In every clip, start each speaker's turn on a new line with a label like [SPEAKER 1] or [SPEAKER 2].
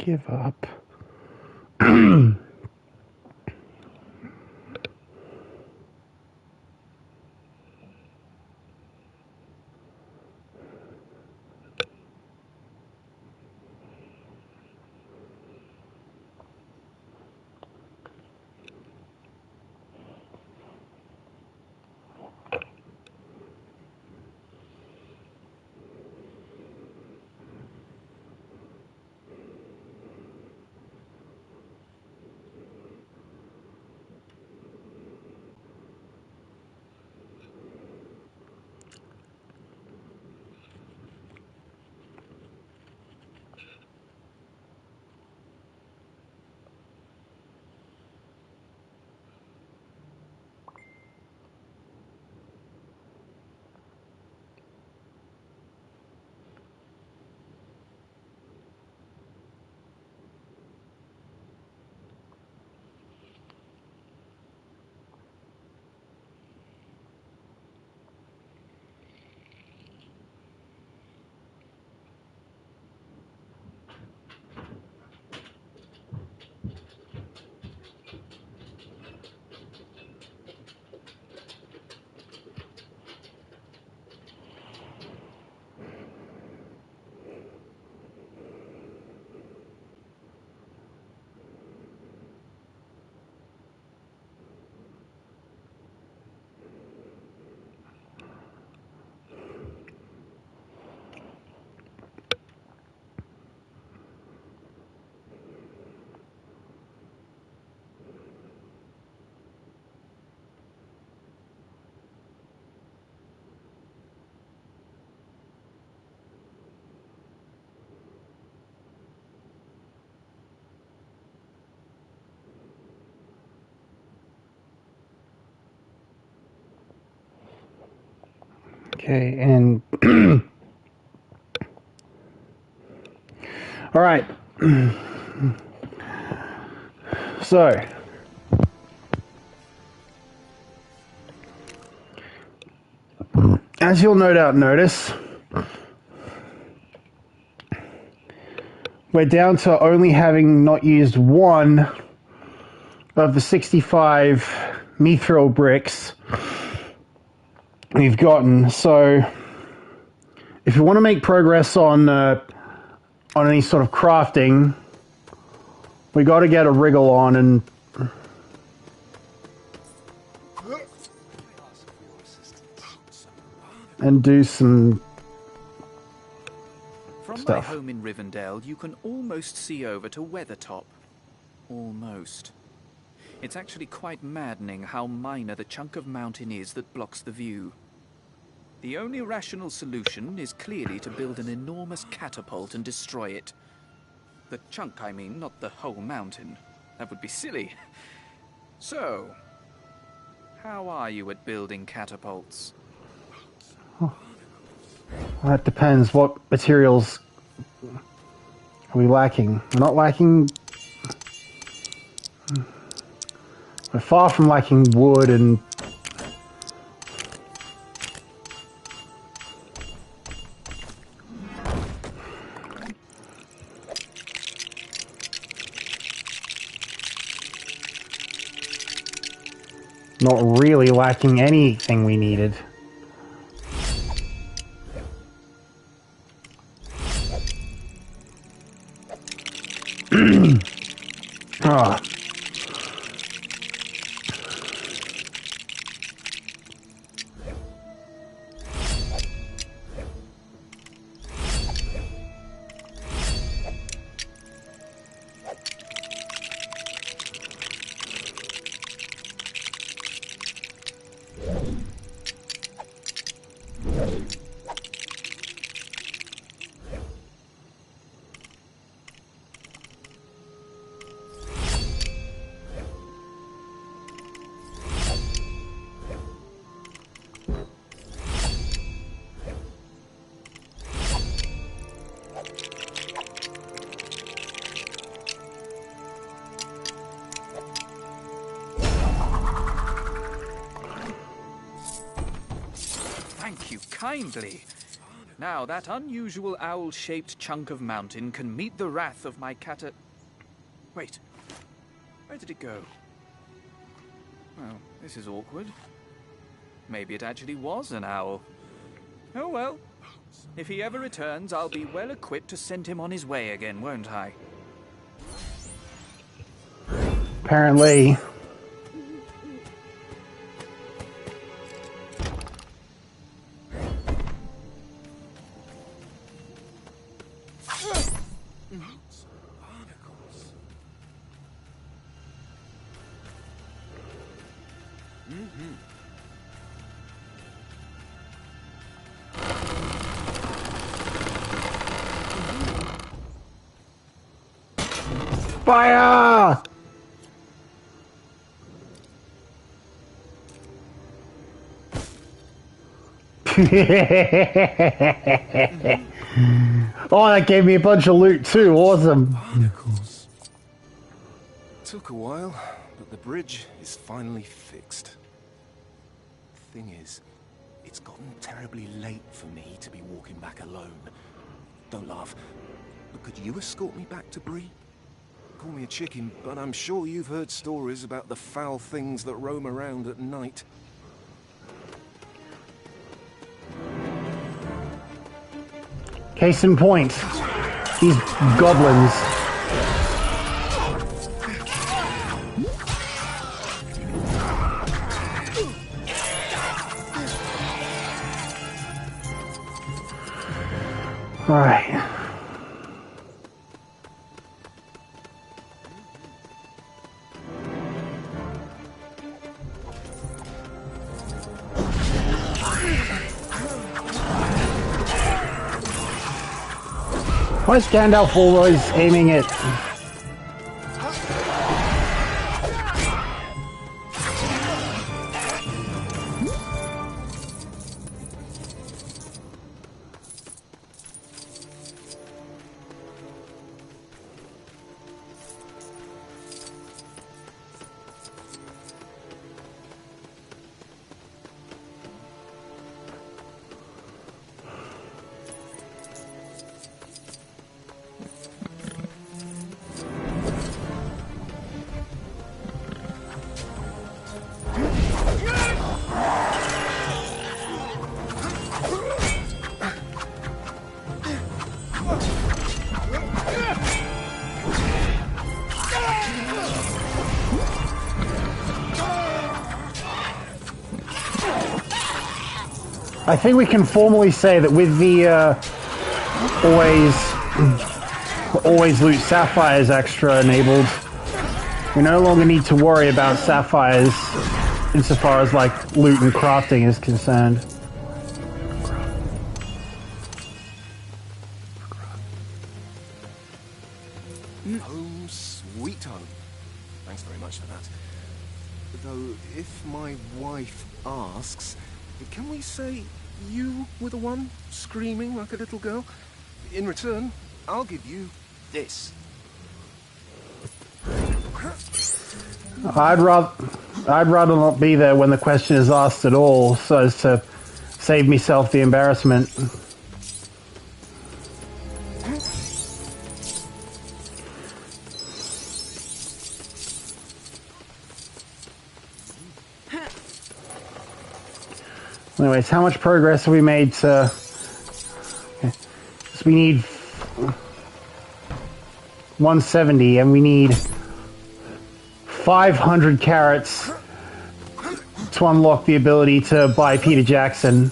[SPEAKER 1] Give up. Okay, and all right. So as you'll no doubt notice, we're down to only having not used one of the 65 mithril bricks we've gotten. So if you want to make progress on any sort of crafting, we got to get a wriggle on and do some
[SPEAKER 2] From
[SPEAKER 1] stuff.
[SPEAKER 2] my home in Rivendell, you can almost see over to Weathertop. Almost. It's actually quite maddening how minor the chunk of mountain is that blocks the view. The only rational solution is clearly to build an enormous catapult and destroy it. The chunk, I mean, not the whole mountain. That would be silly. So, how are you at building catapults?
[SPEAKER 1] Well, that depends. What materials are we lacking? We're not lacking... We're far from lacking wood and... not really lacking anything we needed. Ah.
[SPEAKER 2] Thank you kindly. Now, that unusual owl-shaped chunk of mountain can meet the wrath of my Wait. Where did it go? Well, this is awkward. Maybe it actually was an owl. Oh well. If he ever returns, I'll be well equipped to send him on his way again, won't I?
[SPEAKER 1] Apparently. Fire! Oh, that gave me a bunch of loot too. Awesome.
[SPEAKER 3] Barnacles. Took a while, but the bridge is finally fixed. Thing is, it's gotten terribly late for me to be walking back alone. Don't laugh, but could you escort me back to Bree? Call me a chicken, but I'm sure you've heard stories about the foul things that roam around at night.
[SPEAKER 1] Case in point, these goblins. All right. Why is Gandalf always aiming at... I think we can formally say that with the always loot sapphires extra enabled, we no longer need to worry about sapphires insofar as like loot and crafting is concerned.
[SPEAKER 3] Home sweet home. Thanks very much for that. Though, if my wife asks, can we say you were the one screaming like a little girl? In return, I'll give you this.
[SPEAKER 1] I'd rather not be there when the question is asked at all, so as to save myself the embarrassment. Anyways, how much progress have we made to... Okay. So we need 170 and we need 500 carrots to unlock the ability to buy Peter Jackson.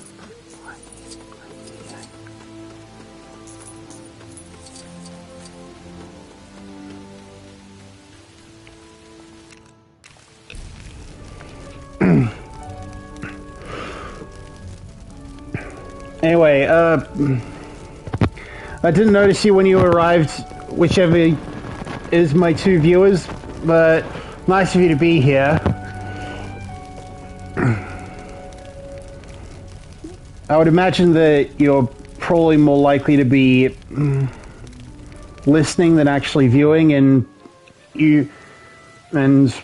[SPEAKER 1] Anyway, I didn't notice you when you arrived, whichever is my two viewers, but nice of you to be here. I would imagine that you're probably more likely to be listening than actually viewing, and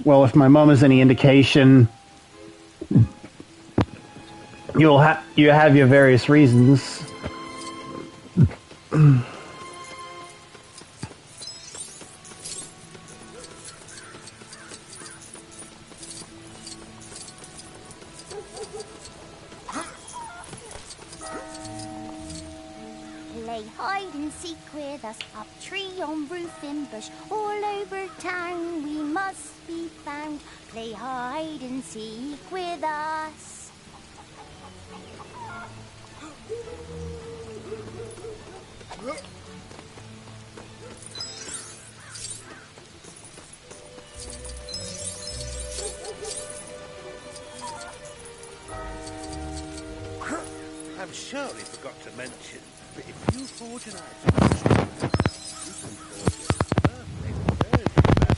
[SPEAKER 1] well, if my mum is any indication, you have your various reasons.
[SPEAKER 4] Play hide and seek with us, up tree, on roof, in bush, all over town we must be found. Play hide and seek with us.
[SPEAKER 5] I'm sure he forgot to mention, but if you forge an item, you can forge a perfect version of that.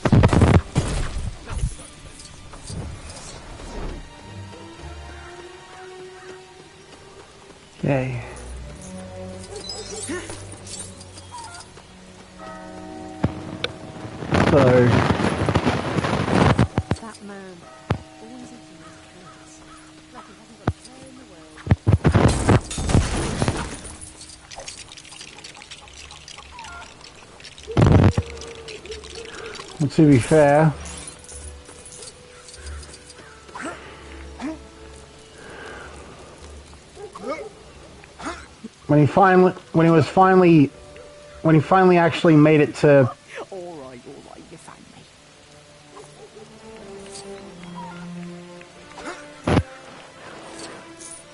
[SPEAKER 1] Okay. So,
[SPEAKER 6] That man, always eating his cats. Like he hasn't got a care in the world.
[SPEAKER 1] well, to be fair, when he finally actually made it to
[SPEAKER 6] All right, you found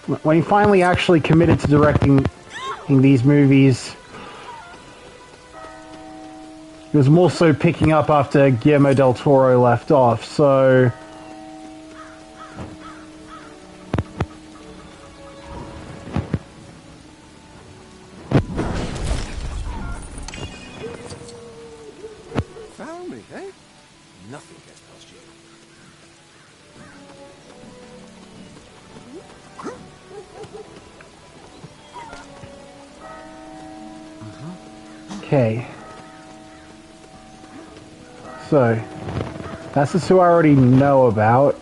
[SPEAKER 6] me.
[SPEAKER 1] when he finally actually committed to directing these movies, he was more so picking up after Guillermo del Toro left off, so
[SPEAKER 3] Found me, eh? Nothing gets past you.
[SPEAKER 1] okay. So, that's just who I already know about.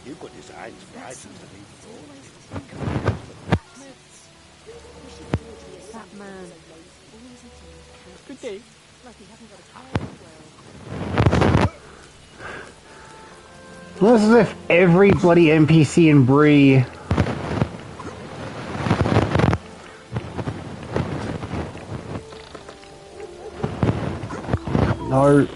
[SPEAKER 5] You could decide for items to be forged.
[SPEAKER 6] That man, always eating his cats. Good day. Like he hasn't got a care in the world.
[SPEAKER 1] It's as if every bloody NPC in Bree no.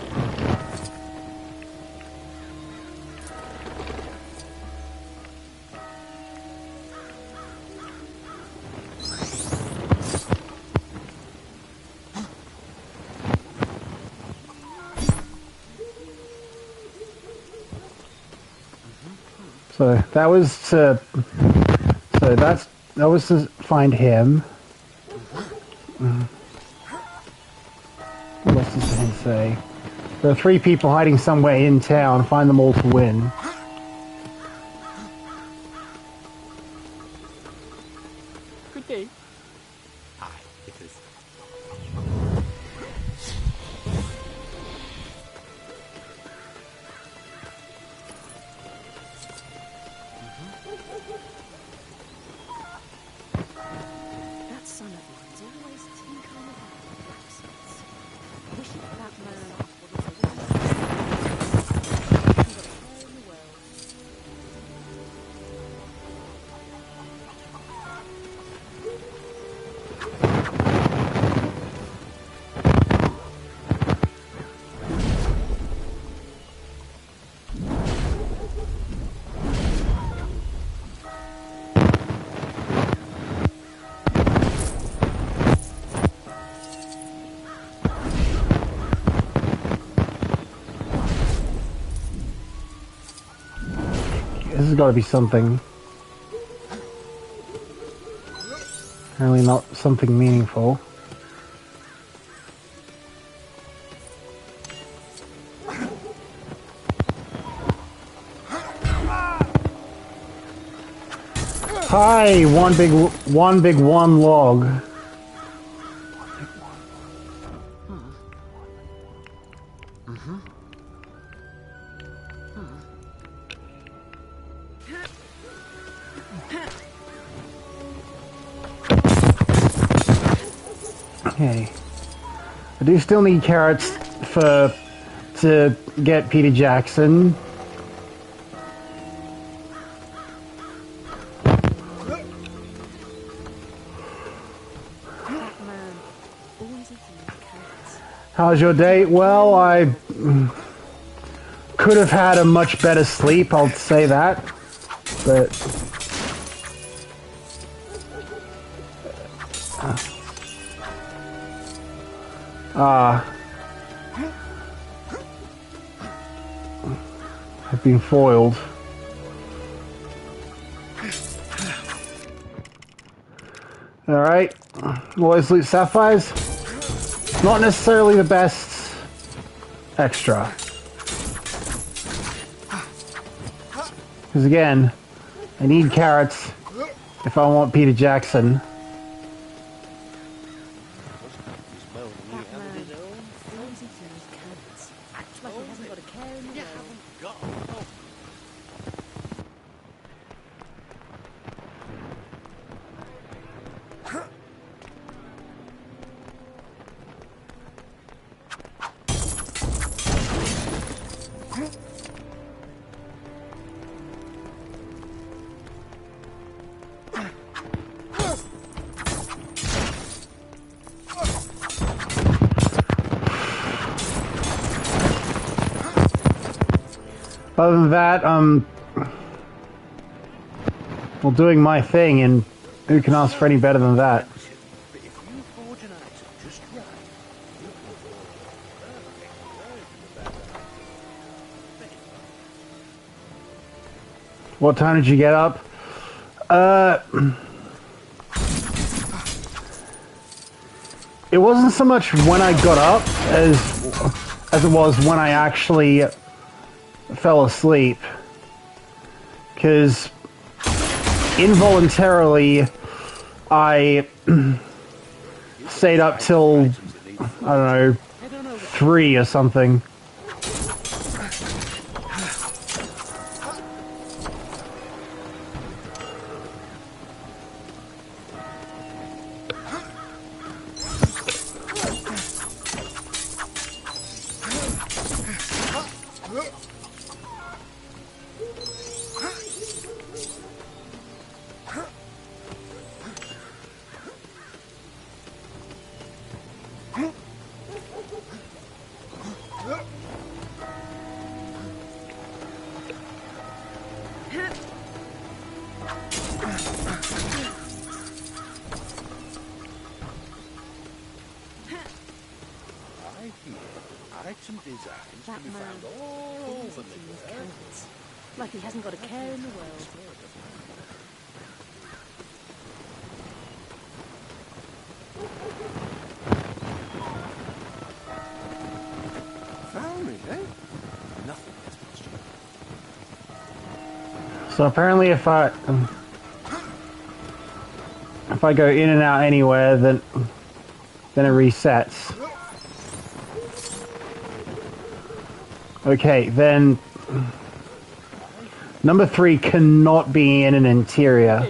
[SPEAKER 1] So that was to. So that was to find him. What else does he say? There are 3 people hiding somewhere in town. Find them all to win.
[SPEAKER 6] Good day.
[SPEAKER 5] Aye, it is.
[SPEAKER 6] That son of mine's always tinkering about with blacksmiths. Wishing that man wasn't so hasn't got a care in the world.
[SPEAKER 1] This has got to be something. Apparently not something meaningful. Hi, one big one log. Okay. I do still need carrots to get Peter Jackson.
[SPEAKER 6] Batman, always eating carrots.
[SPEAKER 1] How's your day? Well, I could have had a much better sleep, I'll say that. But I've been foiled. Alright. Always loot sapphires. Not necessarily the best extra. Because again, I need carrots if I want Peter Jackson.
[SPEAKER 6] Batman, always eating those carrots. Acts like he hasn't got a care in the world.
[SPEAKER 1] Other than that, well, doing my thing, and who can ask for any better than that?
[SPEAKER 5] But if you forge an item just right, you can forge a perfect version of that item.
[SPEAKER 1] What time did you get up? It wasn't so much when I got up as it was when I actually fell asleep. Because involuntarily I stayed up till, I don't know, 3 or something.
[SPEAKER 5] I hear item designs can be
[SPEAKER 6] Batman,
[SPEAKER 5] found all
[SPEAKER 6] always
[SPEAKER 5] over
[SPEAKER 6] eating
[SPEAKER 5] the
[SPEAKER 6] those
[SPEAKER 5] earth.
[SPEAKER 6] carrots. Like he hasn't got a care in the world.
[SPEAKER 3] Found me, eh? Nothing has touched you.
[SPEAKER 1] So apparently if I go in and out anywhere, then it resets. Okay, then number 3 cannot be in an interior.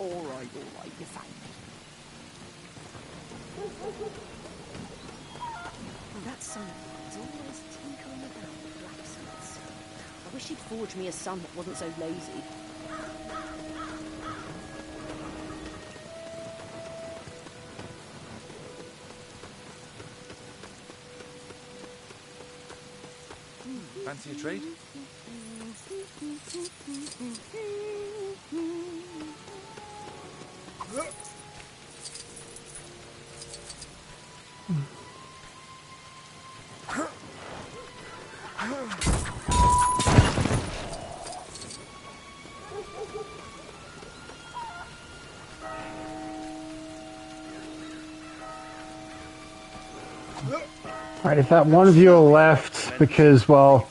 [SPEAKER 6] All right, you found me. That son of mine is always tinkering about with blacksmiths. I wish he'd forge me a son that wasn't so lazy.
[SPEAKER 3] Fancy a trade?
[SPEAKER 1] Right, if that one viewer left because, well,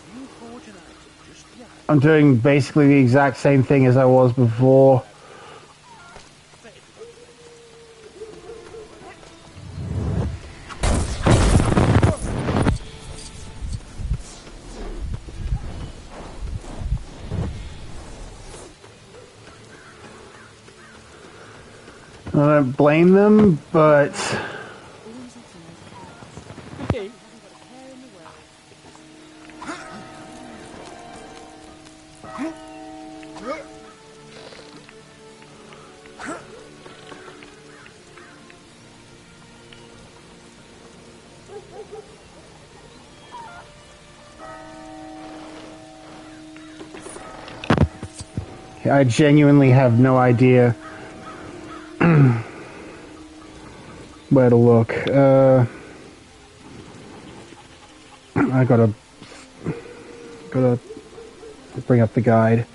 [SPEAKER 1] I'm doing basically the exact same thing as I was before. I don't blame them, but
[SPEAKER 6] Always eating those carrots. You haven't got a care in the world.
[SPEAKER 1] I genuinely have no idea where to look. I gotta bring up the guide.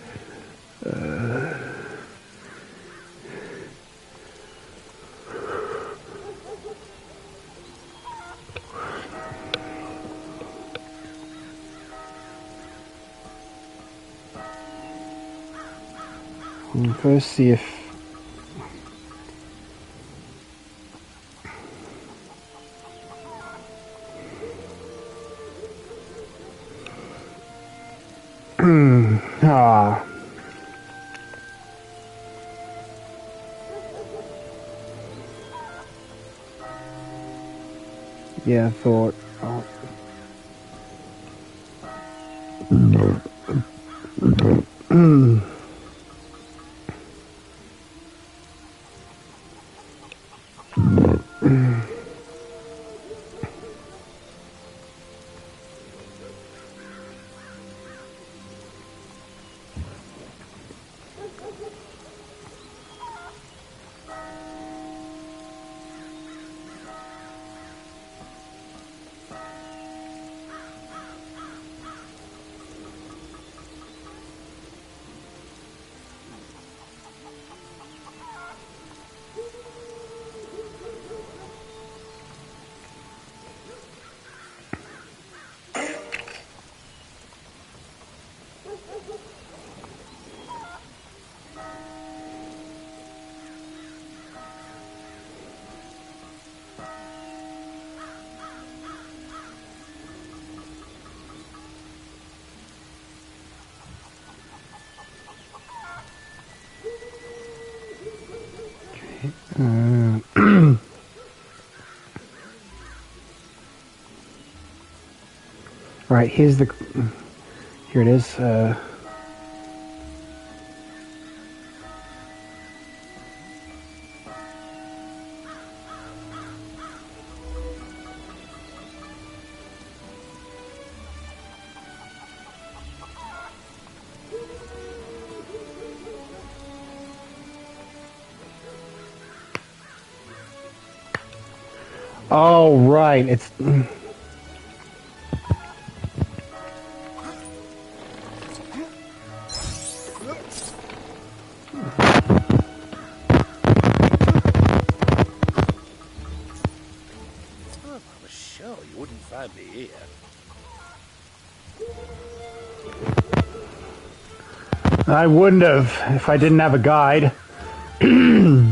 [SPEAKER 1] First, see if ah. Yeah, I thought. Oh. Right, here it is. Oh, right, it's...
[SPEAKER 5] I was sure you wouldn't find me here.
[SPEAKER 1] I wouldn't have if I didn't have a guide.
[SPEAKER 4] You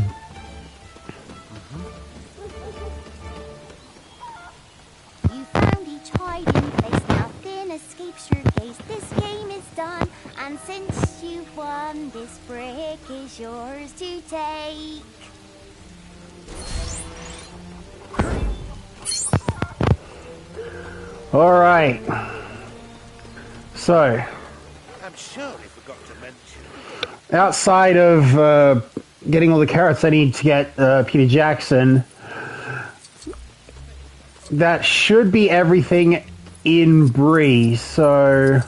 [SPEAKER 4] found each hiding place, nothing escapes your gaze. This game is done, and since you've won, this brick is yours to take.
[SPEAKER 1] All right. So,
[SPEAKER 5] I'm sure I forgot to mention.
[SPEAKER 1] outside of getting all the carrots I need to get Peter Jackson, that should be everything in Bree. So,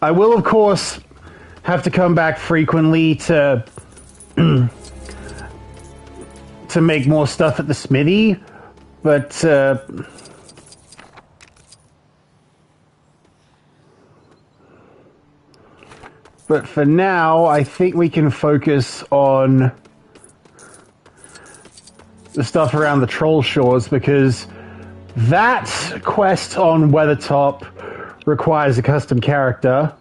[SPEAKER 1] I will, of course, have to come back frequently to to make more stuff at the smithy, but for now, I think we can focus on the stuff around the Trollshaws, because That quest on Weathertop requires a custom character.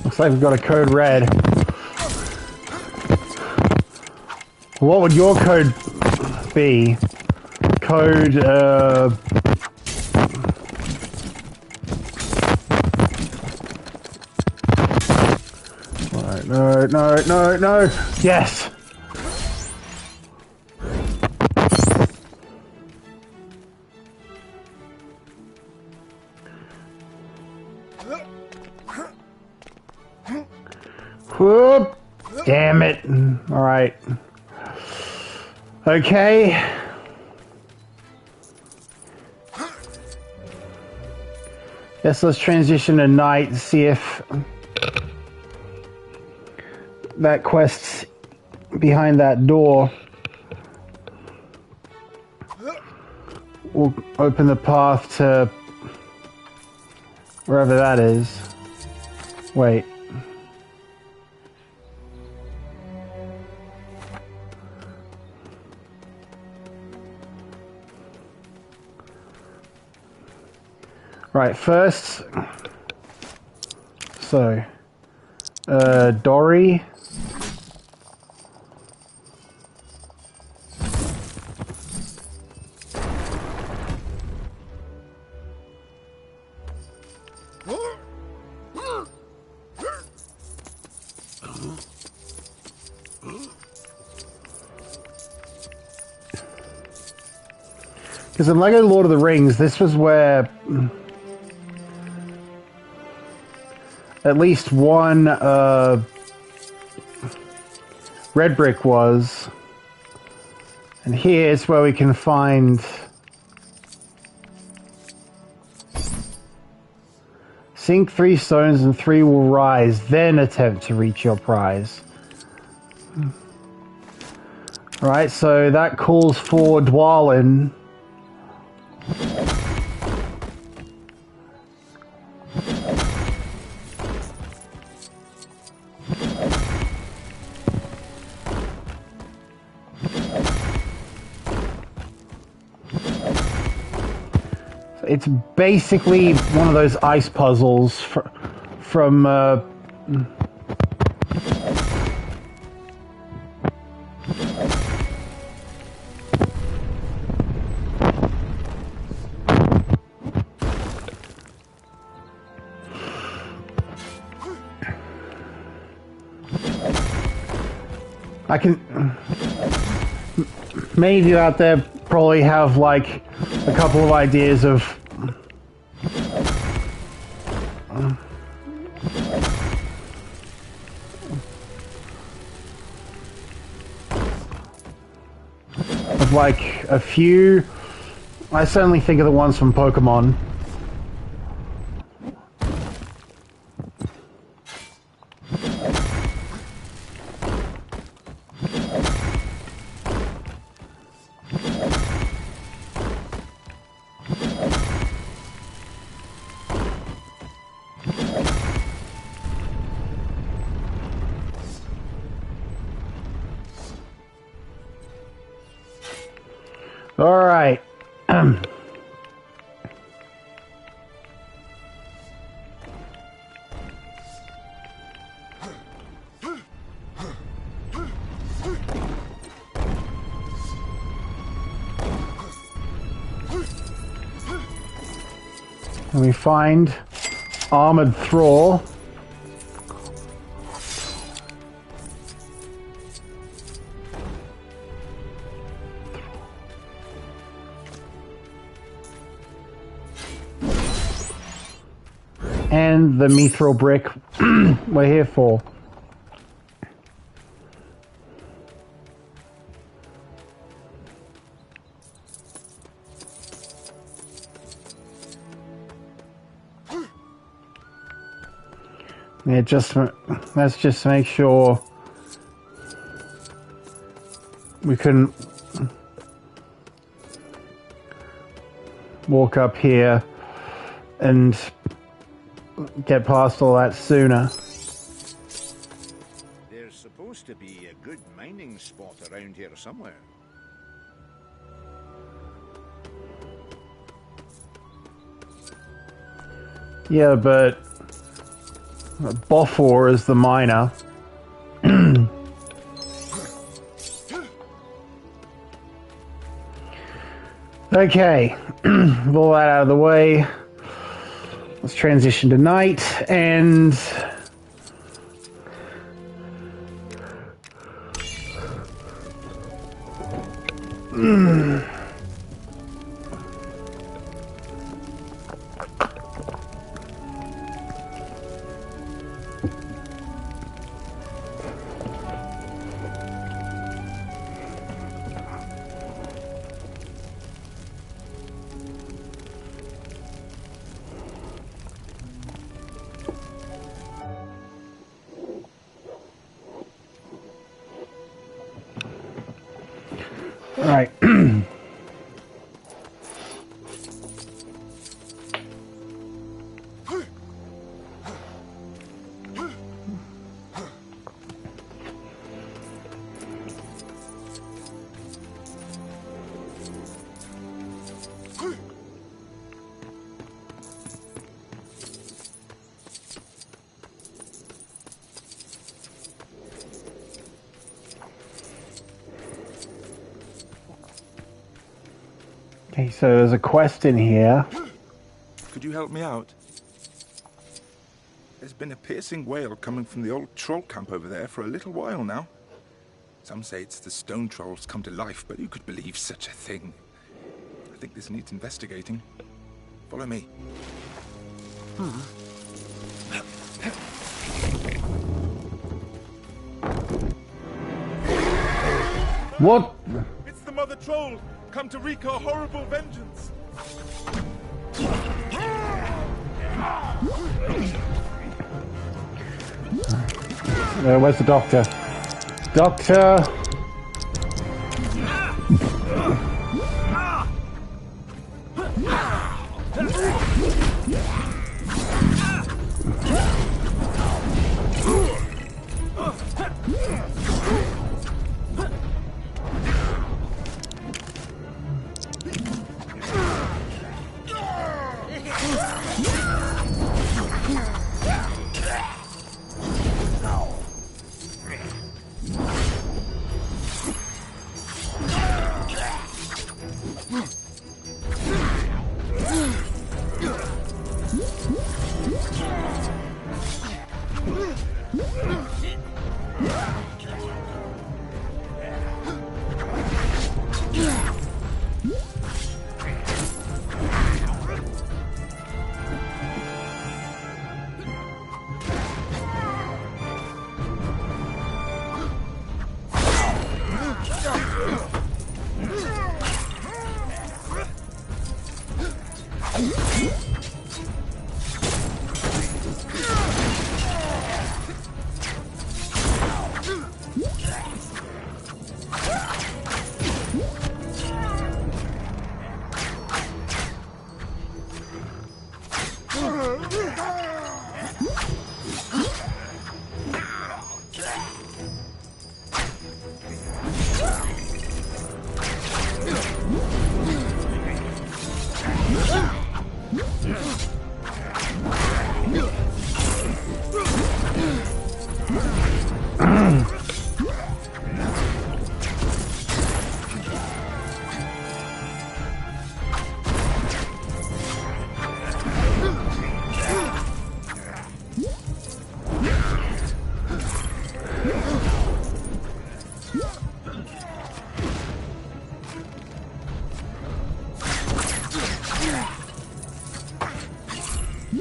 [SPEAKER 1] Looks like we've got a code red. What would your code be? Code, Alright, no. Yes! Whoop! Damn it. Alright. Okay. Guess let's transition to night and see if that quest's behind that door will open the path to wherever that is. Wait. Right, first, so, Dory. Because in LEGO Lord of the Rings, this was where at least one red brick was. And here is where we can find sink 3 stones and 3 will rise, then attempt to reach your prize. Alright, so that calls for Dwalin. It's basically one of those ice puzzles from I can. Many of you out there probably have like a couple of ideas of like a few. I certainly think of the ones from Pokemon. All right. And we find Armored Thrall. And the mithril brick we're here for. Yeah, let's just make sure we can walk up here and get past all that sooner.
[SPEAKER 5] There's supposed to be a good mining spot around here somewhere.
[SPEAKER 1] Yeah, but Bofor is the miner. Okay, with all that out of the way, let's transition to night and right. Okay, so there's a quest in here.
[SPEAKER 7] Could you help me out? There's been a piercing wail coming from the old troll camp over there for a little while now. Some say it's the stone trolls come to life, but who could believe such a thing? I think this needs investigating. Follow me.
[SPEAKER 1] What?
[SPEAKER 7] It's the mother troll, come to wreak her horrible vengeance.
[SPEAKER 1] Where's the doctor? Doctor!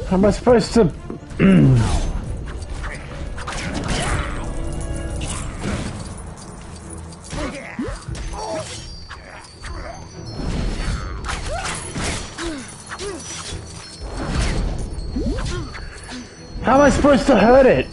[SPEAKER 1] How am I supposed to... How am I supposed to hurt it?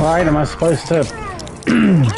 [SPEAKER 1] Right, am I supposed to...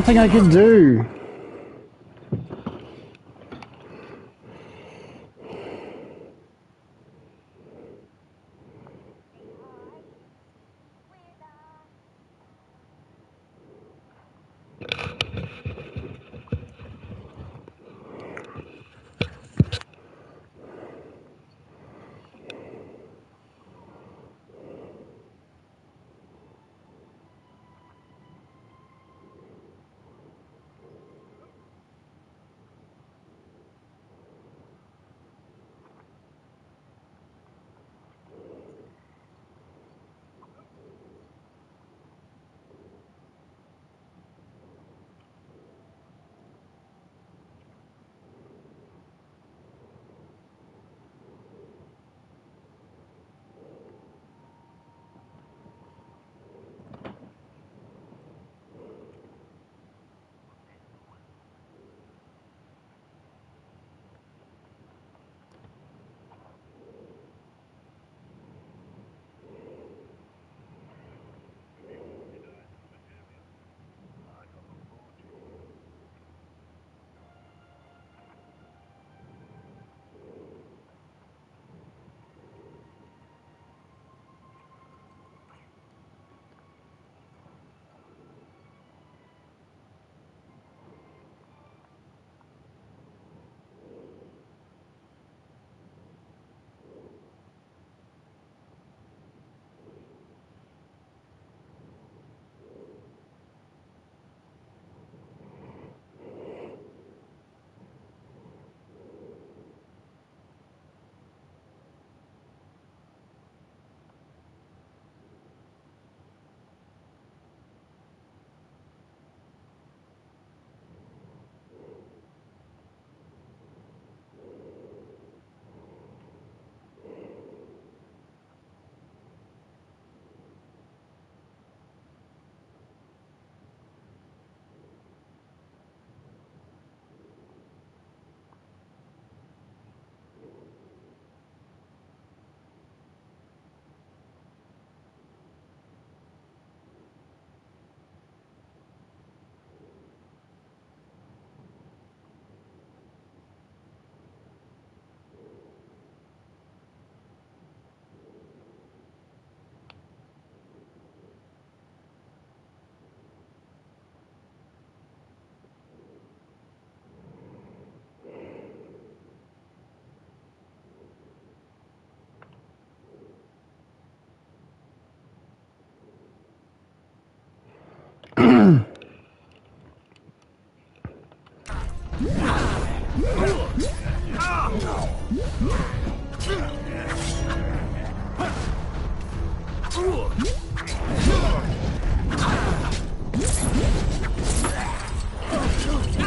[SPEAKER 1] Nothing I can do.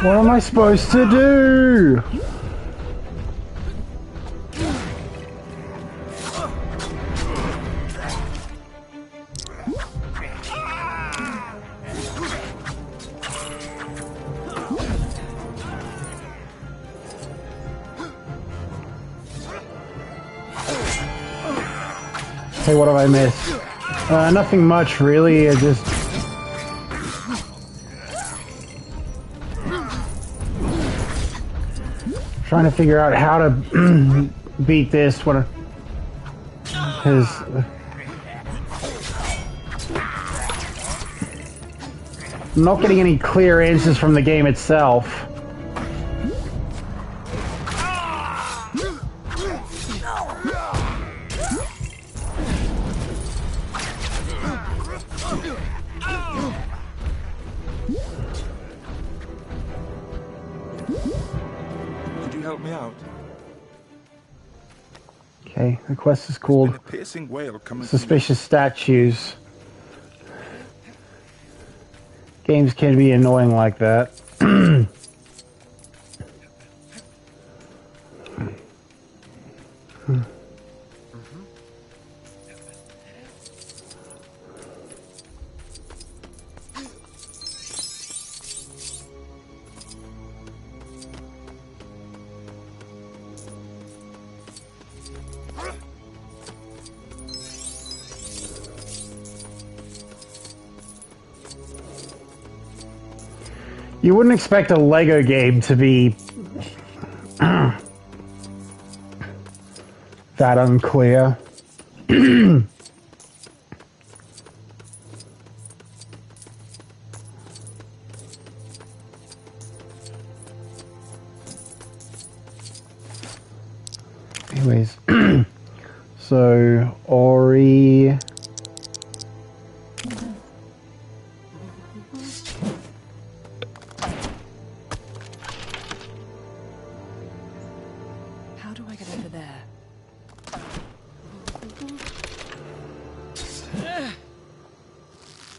[SPEAKER 1] What am I supposed to do? Hey, what have I missed? Nothing much, really. I just... trying to figure out how to beat this. What? Because... I'm not getting any clear answers from the game itself.
[SPEAKER 7] Help me out.
[SPEAKER 1] Okay, the quest is called
[SPEAKER 7] A piercing wail coming
[SPEAKER 1] Suspicious Statues. Games can be annoying like that. You wouldn't expect a Lego game to be that unclear. Anyways, so Ori...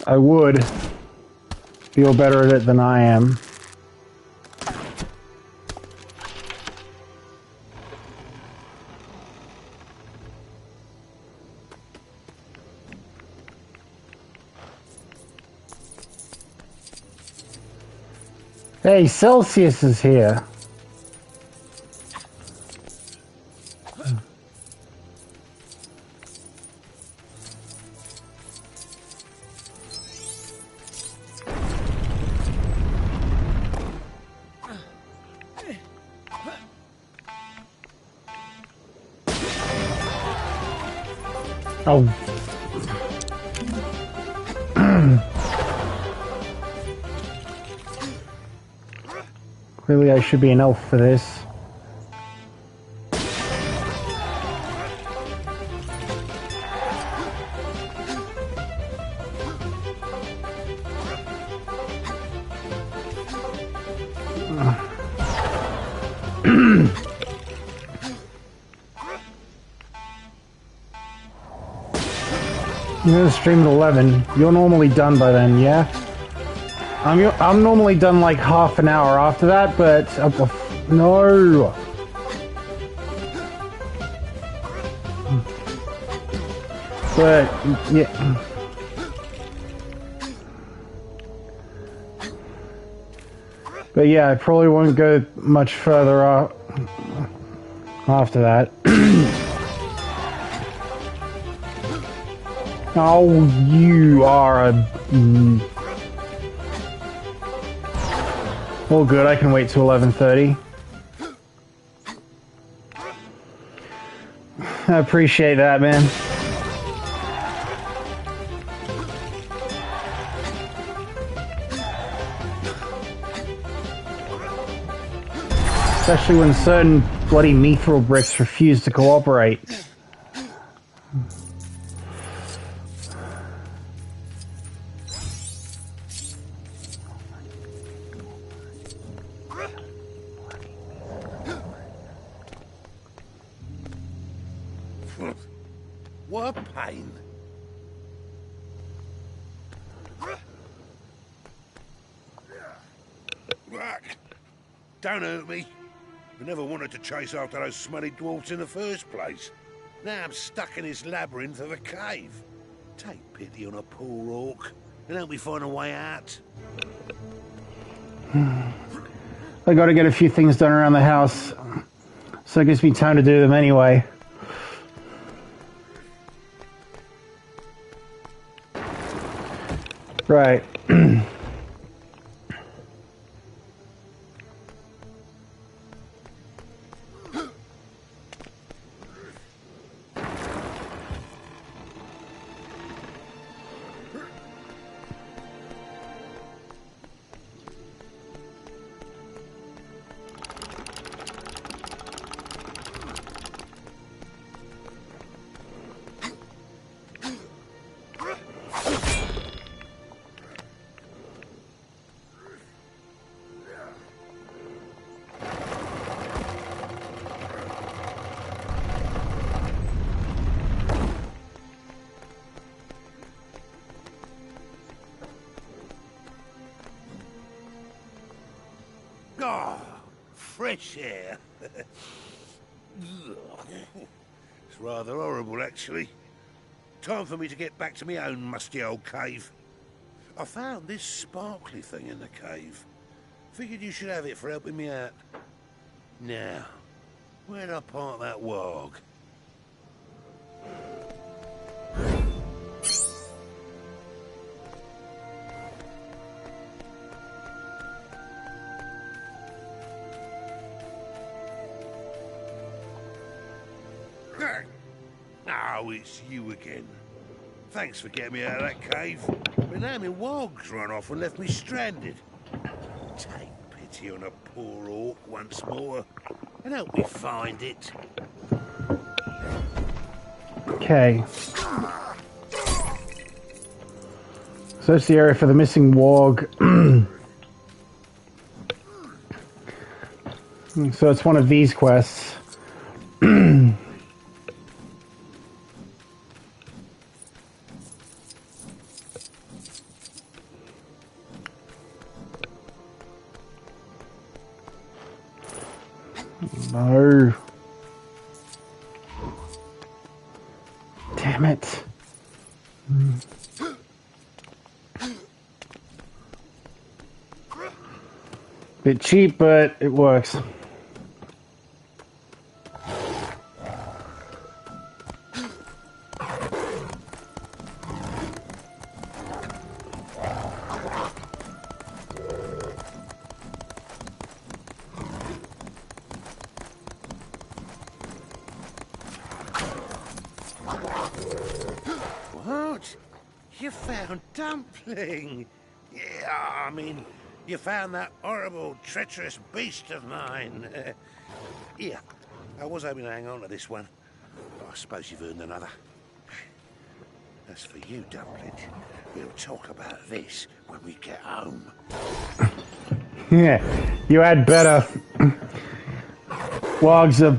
[SPEAKER 1] I would. Feel better at it than I am. Hey, Celsius is here. Oh. Clearly I should be an elf for this. You're gonna stream at 11. You're normally done by then, yeah? I'm normally done like half an hour after that, but no. But yeah. But yeah, I probably won't go much further after that. Oh, you are a... All good, I can wait till 11:30. I appreciate that, man. Especially when certain bloody mithril bricks refuse to cooperate.
[SPEAKER 5] What a pain. Don't hurt me. I never wanted to chase after those smelly dwarfs in the first place. Now I'm stuck in this labyrinth of a cave. Take pity on a poor orc and help me find a way out.
[SPEAKER 1] I gotta get a few things done around the house, so it gives me time to do them anyway. Right.
[SPEAKER 5] Oh, fresh air. It's rather horrible, actually. Time for me to get back to my own musty old cave. I found this sparkly thing in the cave. Figured you should have it for helping me out. Now, where'd I park that warg? Oh, it's you again. Thanks for getting me out of that cave. But now my warg's run off and left me stranded. Take pity on a poor orc once more and help me find it.
[SPEAKER 1] Okay. So that's the area for the missing warg. So it's one of these quests. No. Damn it. Bit cheap, but it works.
[SPEAKER 5] What? You found Dumpling? Yeah, I mean, you found that horrible, treacherous beast of mine. Yeah, I was hoping to hang on to this one. I suppose you've earned another. As for you, Dumpling, we'll talk about this when we get home.
[SPEAKER 1] Yeah, you had better. Wogs are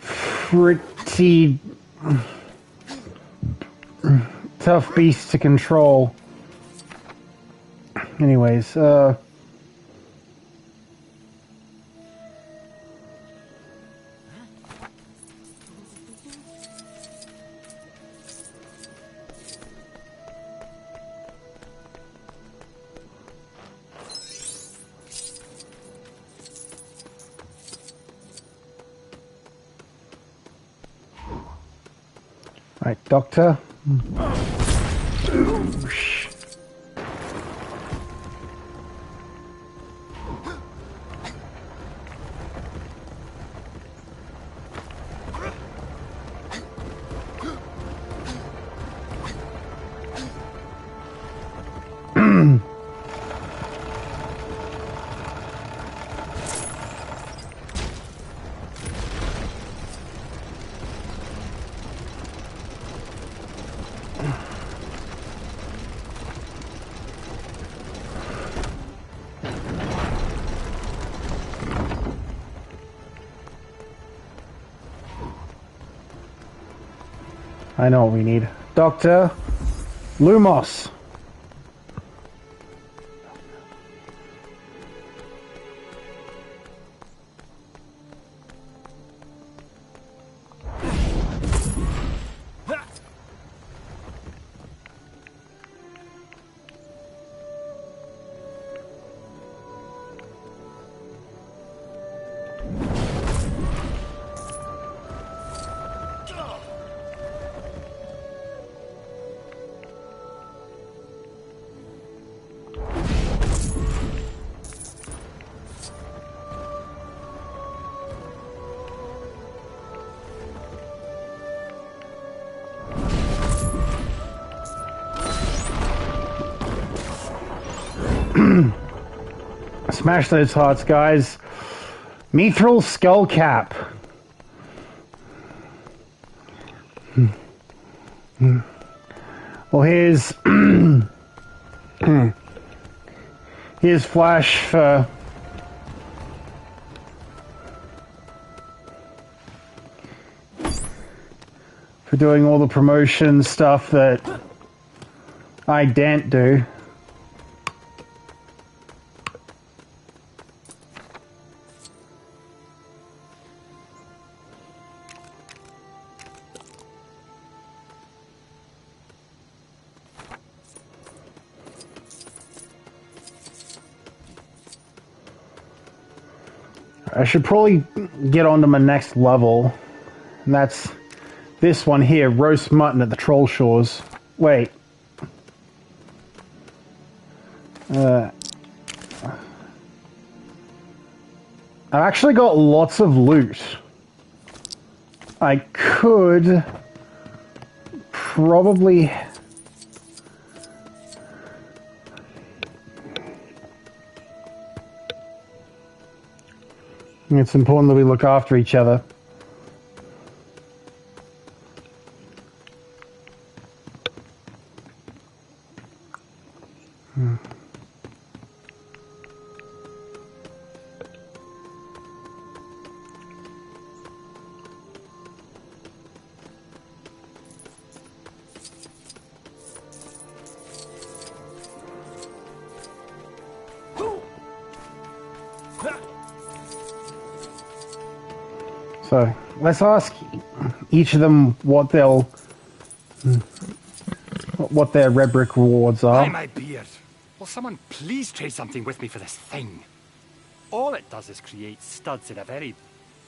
[SPEAKER 1] pretty tough beast to control. Anyways, right, Doctor. I know what we need. Dr. Lumos. Smash those hearts, guys. Mithril skull cap. Well, here's here's Flash for doing all the promotion stuff that I daren't do. I should probably get on to my next level, and that's this one here, roast mutton at the Trollshaws. Wait. I've actually got lots of loot. I could probably... It's important that we look after each other. So let's ask each of them what their red brick rewards are.
[SPEAKER 8] By my beard! Will someone please trade something with me for this thing? All it does is create studs in a very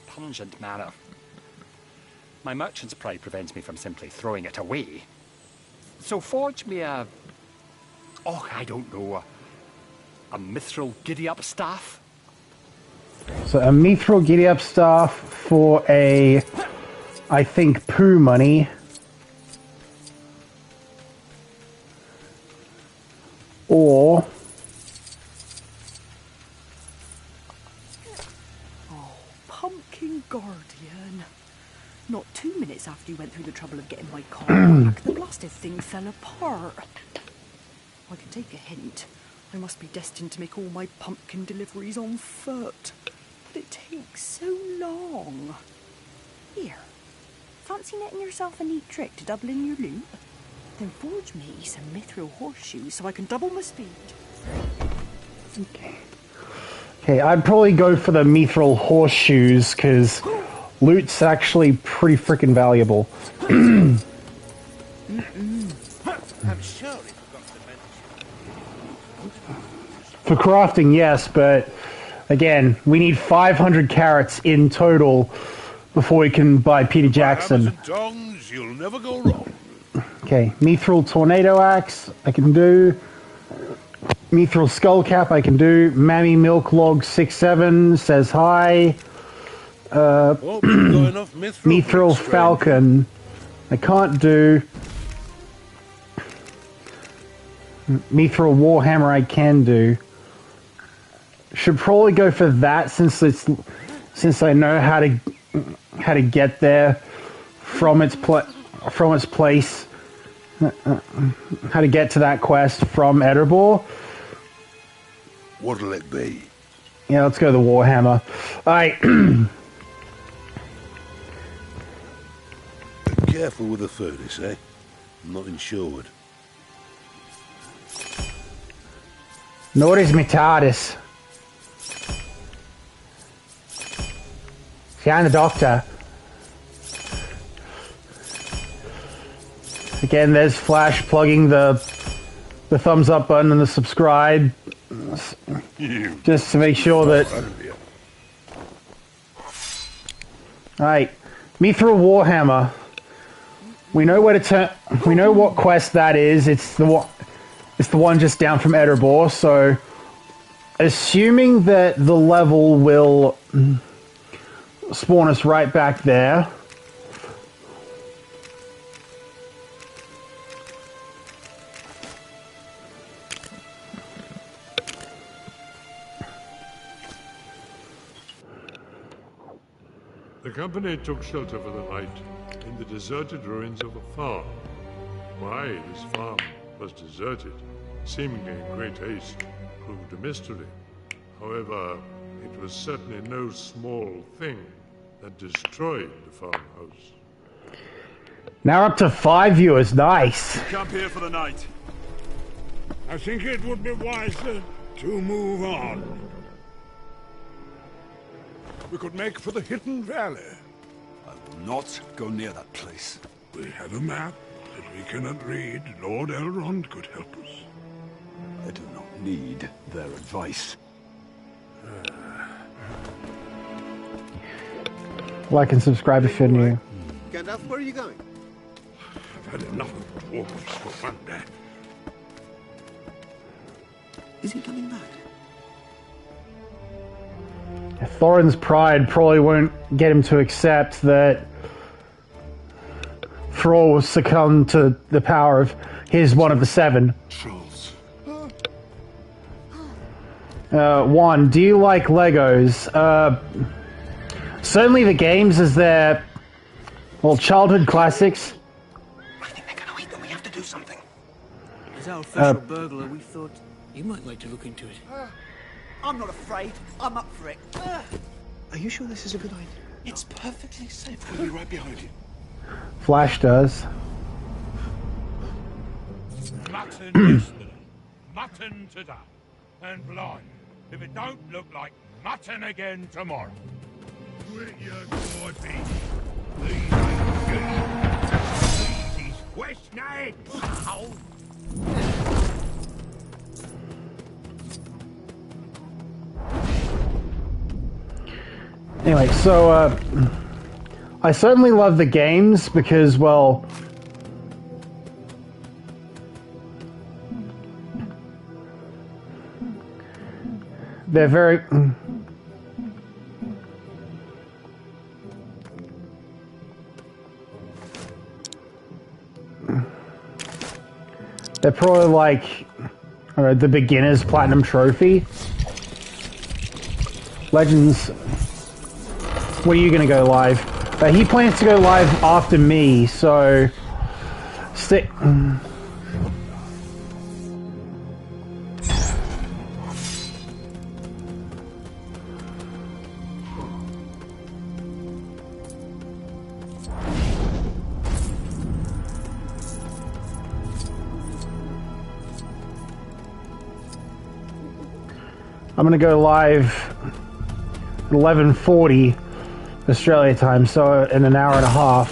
[SPEAKER 8] pungent manner. My merchant's pride prevents me from simply throwing it away. So forge me a... oh, I don't know. A mithril giddy-up staff?
[SPEAKER 1] So a mithril giddy-up staff for a, I think, poo money. Or...
[SPEAKER 6] Oh, Pumpkin Guardian. Not 2 minutes after you went through the trouble of getting my car back, the blasted thing fell apart. I can take a hint. I must be destined to make all my pumpkin deliveries on foot. But it takes so long. Here, fancy netting yourself a neat trick to double in your loot? Then forge me some mithril horseshoes so I can double my speed.
[SPEAKER 1] Okay, I'd probably go for the mithril horseshoes, because loot's actually pretty freaking valuable.
[SPEAKER 5] I'm sure it got to mention.
[SPEAKER 1] For crafting, yes, but again, we need 500 carrots in total before we can buy Peter Jackson.
[SPEAKER 5] Hammers and tongs, you'll never go wrong.
[SPEAKER 1] Okay, mithril tornado axe, I can do. Mithril skull cap, I can do. Mammy milk log 67 says hi.
[SPEAKER 5] Well, we've got enough
[SPEAKER 1] Mithril
[SPEAKER 5] bricks,
[SPEAKER 1] falcon, I can't do. Mithril warhammer, I can do. Should probably go for that since I know how to get there from its place. How to get to that quest from Erebor.
[SPEAKER 5] What'll it be?
[SPEAKER 1] Yeah, let's go the warhammer. Alright.
[SPEAKER 5] Careful with the furnace, eh? I'm not insured.
[SPEAKER 1] Nor is my TARDIS. See, I'm the Doctor. Again, there's Flash plugging the thumbs up button and the subscribe. Just to make sure that... Alright. Mithril Warhammer. We know where to turn... We know what quest that is. It's the one just down from Erebor, so... Assuming that the level will spawn us right back there.
[SPEAKER 9] The company took shelter for the night in the deserted ruins of a farm. Why this farm was deserted, seemingly in great haste, proved a mystery. However, it was certainly no small thing that destroyed the farmhouse.
[SPEAKER 1] Now up to 5 viewers, nice.
[SPEAKER 10] Camp here for the night.
[SPEAKER 9] I think it would be wiser to move on. We could make for the Hidden Valley.
[SPEAKER 10] I will not go near that place.
[SPEAKER 9] We have a map that we cannot read. Lord Elrond could help us.
[SPEAKER 10] I do not need their advice.
[SPEAKER 1] Like and subscribe if you're new.
[SPEAKER 11] Gandalf, where are you going?
[SPEAKER 9] I've had enough of dwarves for one day.
[SPEAKER 11] Is he coming back?
[SPEAKER 1] Thorin's pride probably won't get him to accept that Thrall will succumb to the power of his one of the seven.
[SPEAKER 9] Trolls.
[SPEAKER 1] One, do you like Legos? Certainly the games as their, well, childhood classics.
[SPEAKER 11] I think they're gonna eat them. We have to do something.
[SPEAKER 12] As our official burglar, we thought you might like to look into it.
[SPEAKER 6] I'm not afraid. I'm up for it.
[SPEAKER 11] Are you sure this is a good idea?
[SPEAKER 12] It's perfectly safe.
[SPEAKER 10] We'll be right behind you.
[SPEAKER 1] Flash does.
[SPEAKER 9] Mutton yesterday, mutton today, and blind if it don't look like mutton again tomorrow. Quit your griping. These ain't good. These is questioning. Ow.
[SPEAKER 1] Anyway, so, I certainly love the games because, well, they're very... They're probably like, I don't know, the beginner's platinum trophy. Legends... When are you going to go live? He plans to go live after me, so... Stick... I'm going to go live at 11:40 Australia time, so in an hour and a half.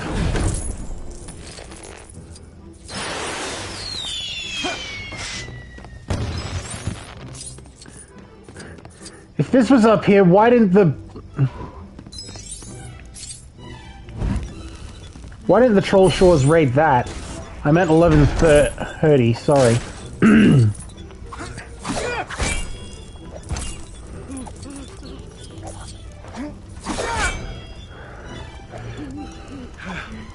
[SPEAKER 1] If this was up here, why didn't the Trollshaws raid that? I meant 11:30, sorry.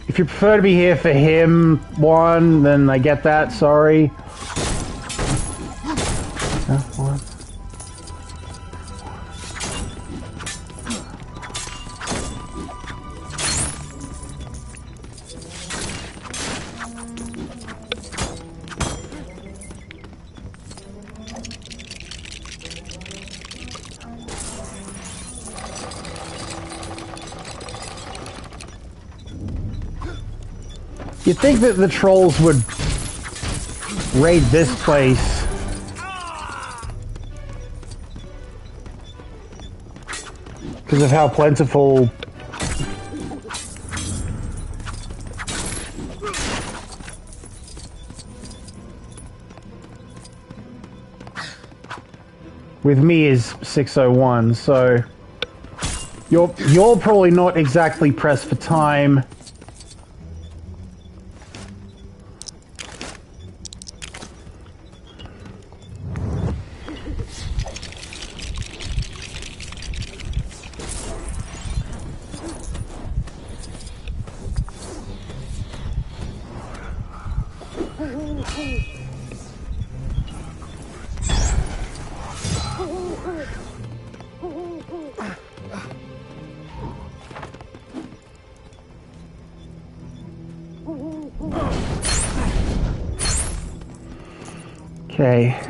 [SPEAKER 1] If you prefer to be here for him, one, then I get that, sorry. One. You'd think that the trolls would raid this place. Because of how plentiful... with me is 601, so... You're probably not exactly pressed for time. Okay.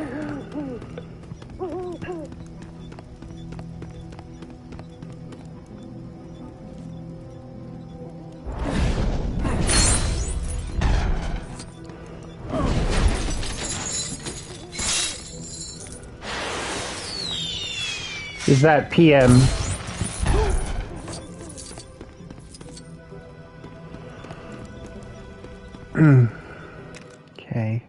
[SPEAKER 1] Is that PM? Okay.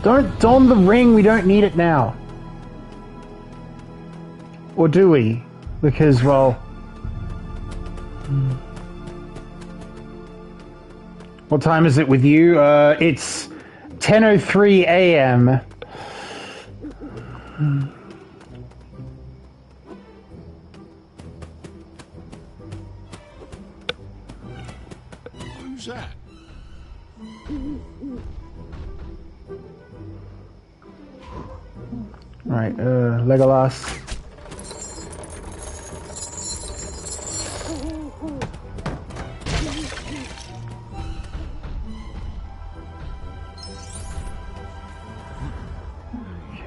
[SPEAKER 1] Don't don the ring, we don't need it now. Or do we? Because, well... What time is it with you? It's 10:03 a.m.
[SPEAKER 5] Who's that?
[SPEAKER 1] Right, Legolas.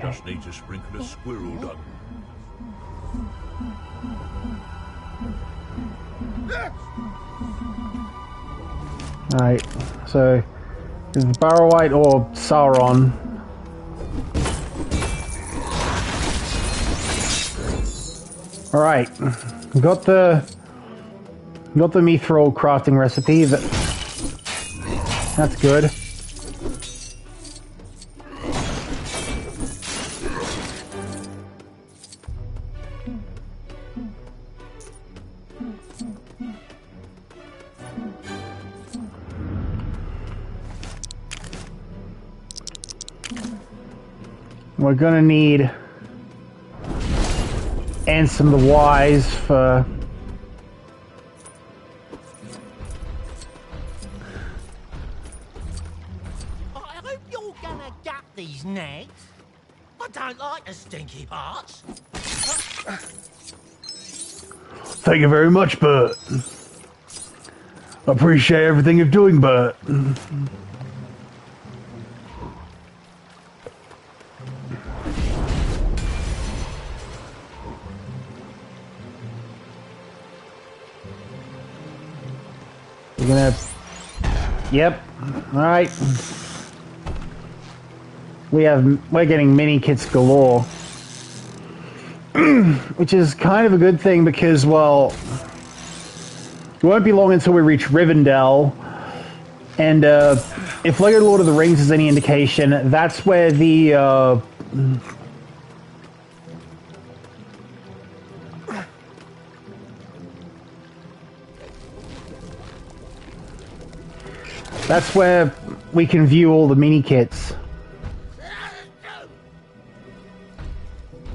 [SPEAKER 5] Just need to sprinkle a squirrel done.
[SPEAKER 1] Alright, so is Barrow-wight or Sauron? Alright, got the mithril crafting recipe. That's good. We're gonna need Ansem the Wise for
[SPEAKER 13] I hope you're gonna gut these nags. I don't like the stinky parts.
[SPEAKER 1] Thank you very much, Bert. I appreciate everything you're doing, Bert. We're gonna... Yep. Alright. We're getting mini kits galore. Which is kind of a good thing because, well, it won't be long until we reach Rivendell. And if Lego Lord of the Rings is any indication, that's where the... that's where we can view all the mini kits.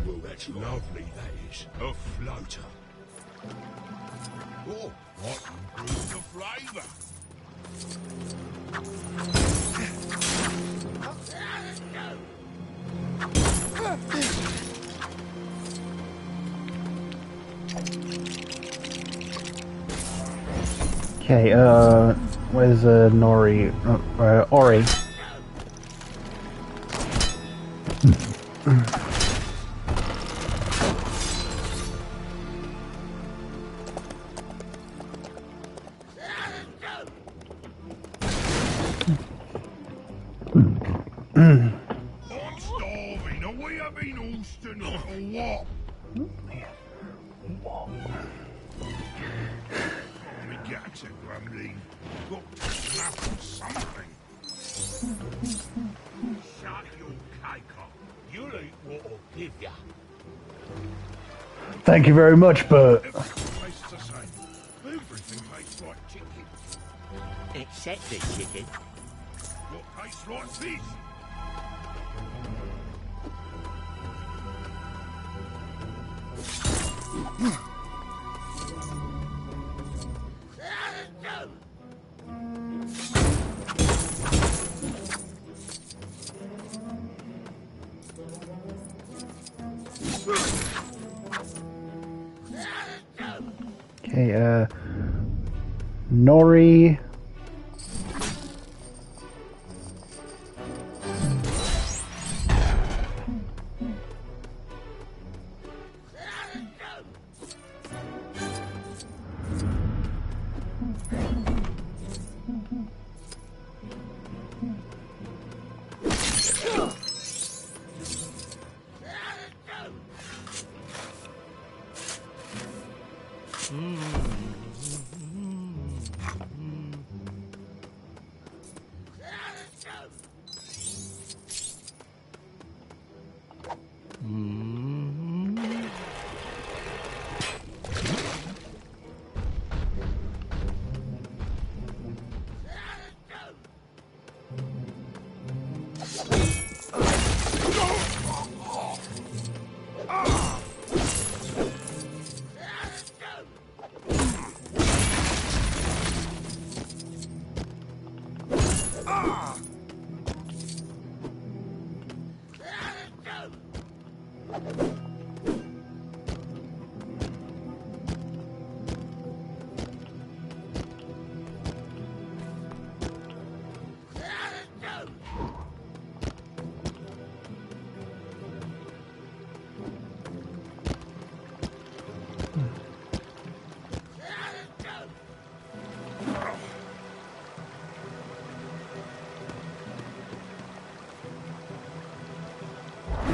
[SPEAKER 5] Well, that's lovely, that is. A floater. Oh, what improves the flavour?
[SPEAKER 1] Okay, where's Nori? Ori.
[SPEAKER 5] I'm starving. Are we having Ulster or what? Let me get to grumbling. Got to snap something. Shut your cake up. You'll eat what I'll give ya.
[SPEAKER 1] Thank you very much, Bert.
[SPEAKER 5] Everything tastes the same. Everything tastes like chicken.
[SPEAKER 13] Except the chicken.
[SPEAKER 5] What tastes like fish?
[SPEAKER 1] Okay, Nori.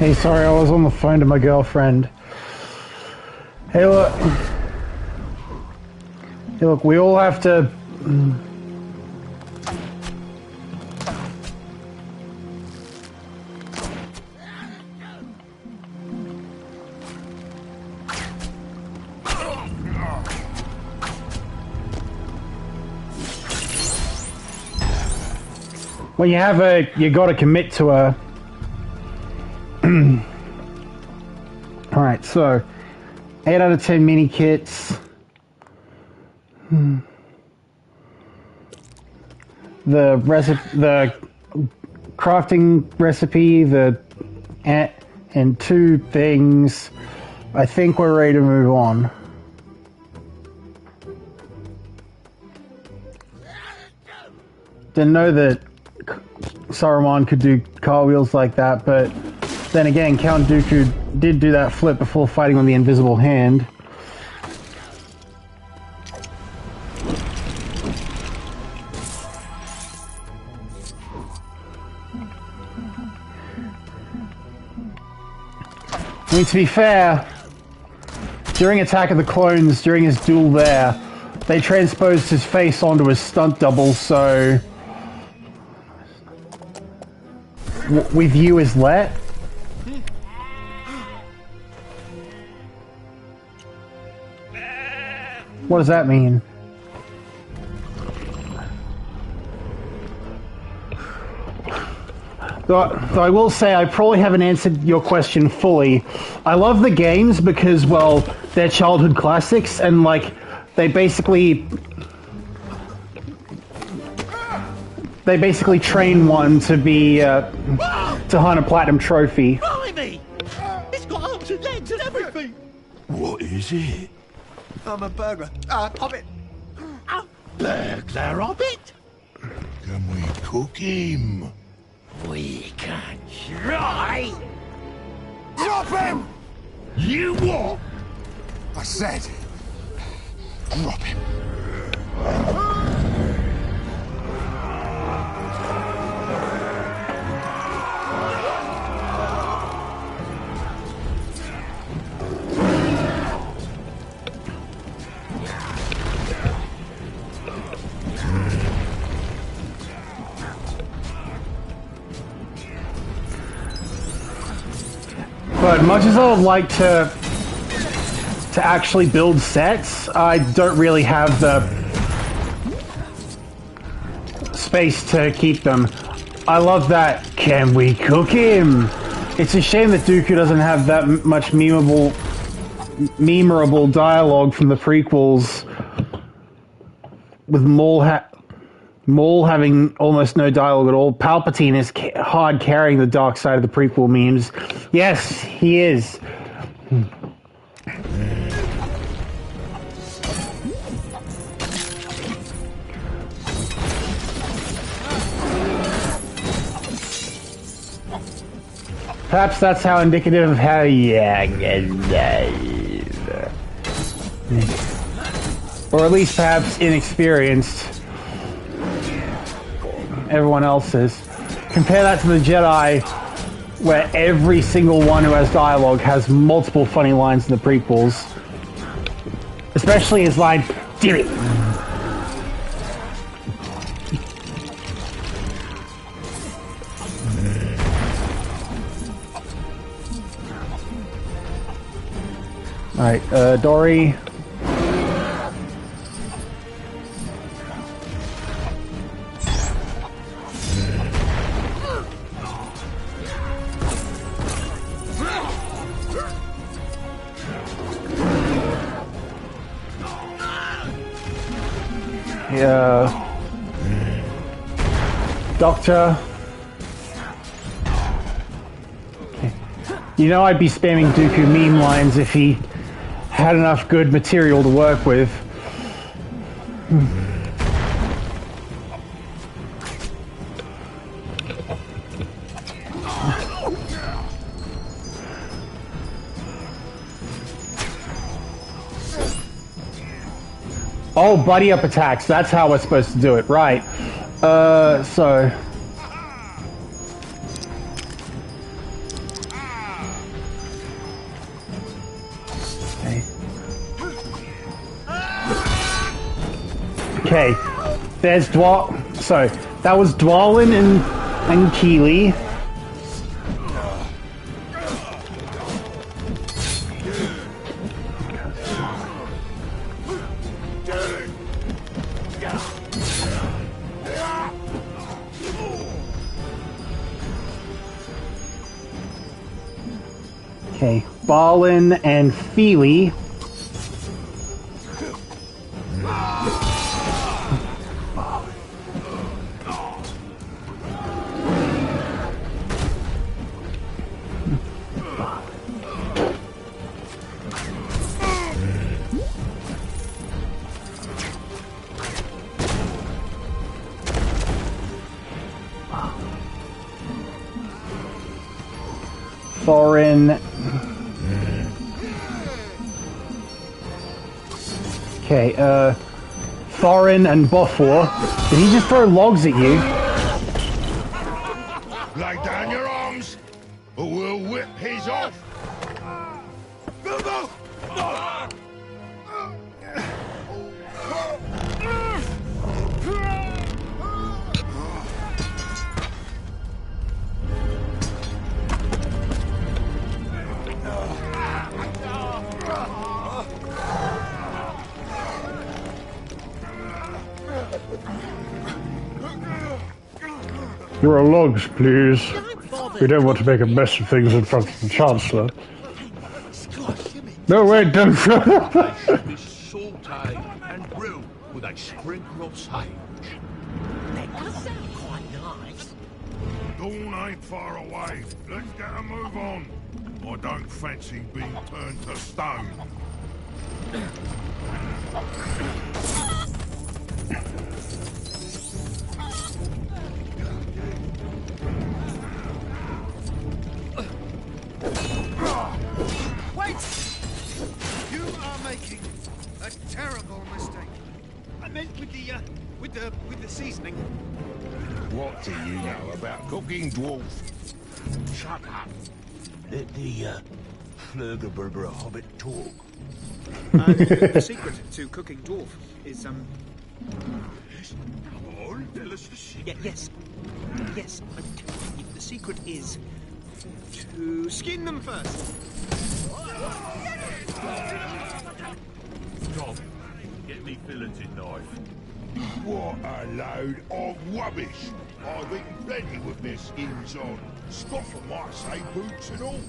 [SPEAKER 1] Hey, sorry, I was on the phone to my girlfriend. Hey, look. Hey, look, we all have to... When you have a... You gotta commit to a... Alright, so 8 out of 10 mini kits. The crafting recipe, and 2 things. I think we're ready to move on. Didn't know that Saruman could do cartwheels like that, but then again, Count Dooku did do that flip before fighting on the invisible hand. I mean, to be fair, during Attack of the Clones, during his duel there, they transposed his face onto his stunt double, so... with you as Let? What does that mean? Though I will say I probably haven't answered your question fully. I love the games because, well, they're childhood classics, and, like, they basically train one to be, to hunt a platinum trophy.
[SPEAKER 13] Blimey! It's got arms and legs and everything!
[SPEAKER 10] What is it?
[SPEAKER 11] I'm a burglar. Hobbit.
[SPEAKER 13] Oh,
[SPEAKER 5] burglar, Hobbit? Can we cook him? We can try.
[SPEAKER 14] Drop him!
[SPEAKER 5] You what?
[SPEAKER 14] I said, drop him.
[SPEAKER 1] But much as I would like to actually build sets, I don't really have the space to keep them. I love that. Can we cook him? It's a shame that Dooku doesn't have that much memeable dialogue from the prequels, with Maul having almost no dialogue at all. Palpatine is hard carrying the dark side of the prequel memes. Yes, he is. Perhaps that's how indicative of how young and naive, or at least perhaps inexperienced, everyone else is. Compare that to the Jedi, where every single one who has dialogue has multiple funny lines in the prequels. Especially his line, "Damn it." Alright, Dory. Doctor. Okay. You know I'd be spamming Dooku meme lines if he had enough good material to work with. Oh, buddy up attacks. That's how we're supposed to do it, right? So... Okay, there's so that was Dwalin and Keeley. Okay, Balin and Feely. Thorin. Okay, Thorin and Boffor. Did he just throw logs at you?
[SPEAKER 5] Lay down your arms, or we'll whip his off.
[SPEAKER 9] Your logs, please. We don't want to make a mess of things in front of the Chancellor. No, wait, don't.
[SPEAKER 5] Be sauteed and grilled with a sprinkle of sage.
[SPEAKER 13] That does sound quite nice.
[SPEAKER 5] Dawn ain't far away. Let's get a move on. I don't fancy being turned to stone.
[SPEAKER 11] Wait! You are making a terrible mistake. I meant with the seasoning.
[SPEAKER 5] What do you know about cooking, dwarf? Shut up. Let the Flurgerberger Hobbit talk.
[SPEAKER 11] The secret to cooking dwarf is
[SPEAKER 5] Come on, tell us the secret.
[SPEAKER 11] yes. The secret is to skin them first.
[SPEAKER 5] Stop. Get me filleted knife. What a load of rubbish. I've eaten plenty with their skins on. Scoffer might say boots and all.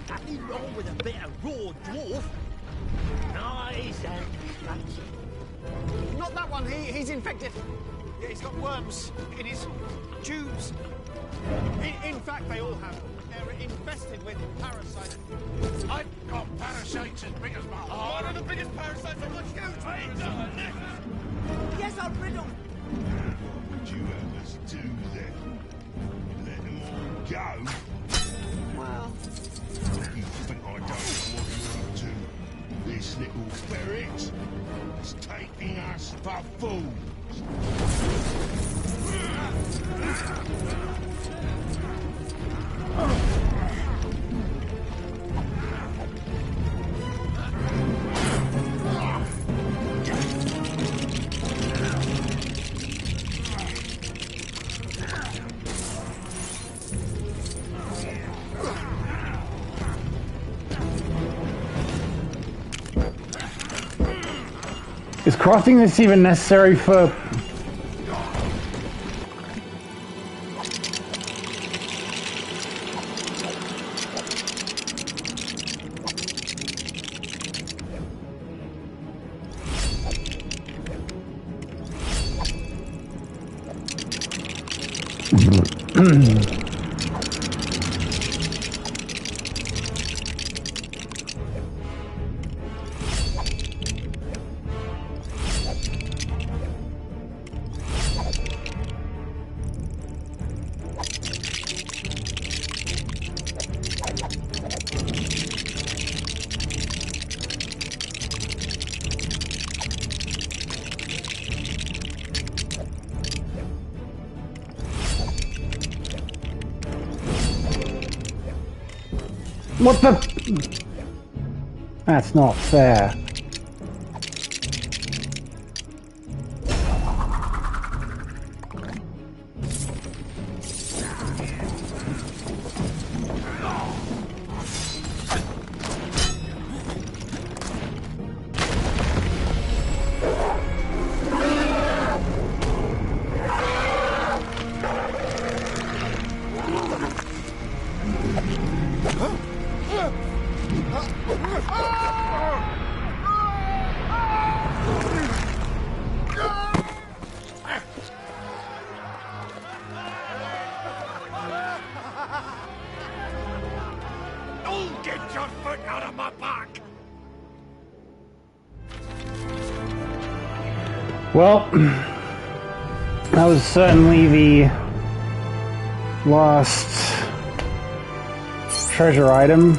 [SPEAKER 13] Nothing wrong with a bit of raw dwarf. Nice and crunchy.
[SPEAKER 11] Not that one. He's infected. Yeah, he's got worms in his tubes. In fact, they all have. They're infested with parasites.
[SPEAKER 5] I've got parasites as big as my heart. One of the biggest parasites I've got huge.
[SPEAKER 13] Yes, I'll riddle.
[SPEAKER 5] What would you have us do then? Let them all go?
[SPEAKER 13] Well,
[SPEAKER 5] You think I don't know what you're up to? This little ferret is taking us for fools.
[SPEAKER 1] Is crafting this even necessary for... What the... That's not fair.
[SPEAKER 5] Oh, get your foot out of my back!
[SPEAKER 1] Well, that was certainly the last treasure item.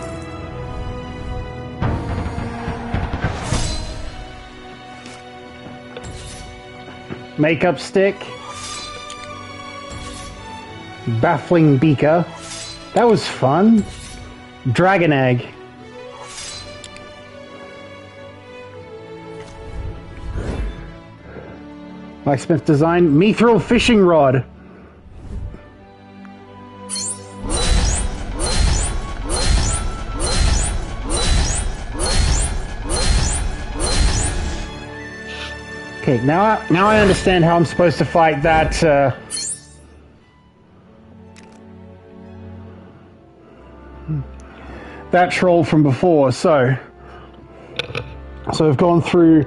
[SPEAKER 1] Makeup stick. Baffling beaker. That was fun. Dragon egg. Blacksmith design. Mithril fishing rod. Okay, now I understand how I'm supposed to fight that, that troll from before. So I've gone through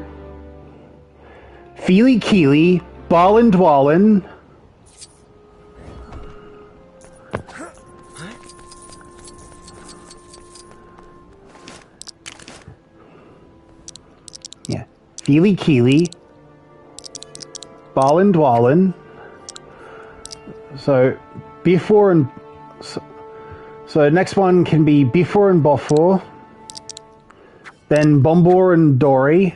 [SPEAKER 1] Feely Keely, Balin Dwalin, Feely Keely, Balin Dwalin. So Bifor and so next one can be Bifor and Bofor, then Bombor and Dory,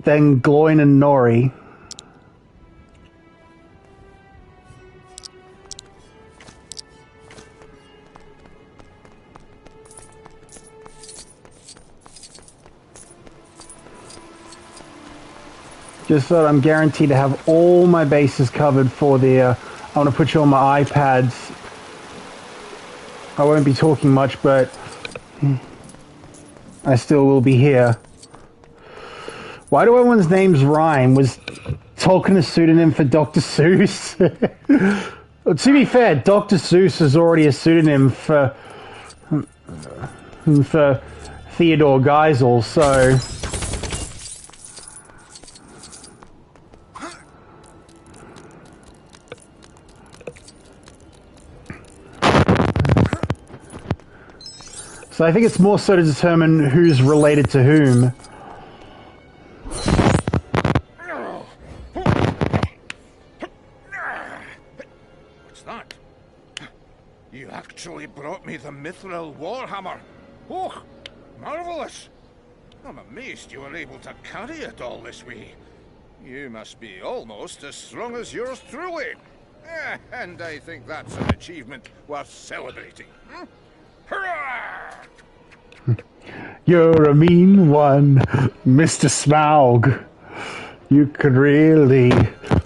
[SPEAKER 1] then Gloin and Nori. Just so that I'm guaranteed to have all my bases covered for the, I want to put you on my iPads. I won't be talking much, but I still will be here. Why do everyone's names rhyme? Was Tolkien a pseudonym for Dr. Seuss? Well, to be fair, Dr. Seuss is already a pseudonym for Theodore Geisel, so... So I think it's more so to determine who's related to whom.
[SPEAKER 5] What's that? You actually brought me the Mithril Warhammer. Oh, marvellous. I'm amazed you were able to carry it all this way. You must be almost as strong as yours truly. And I think that's an achievement worth celebrating. Hmm? Hurrah!
[SPEAKER 1] You're a mean one, Mr. Smaug. You could really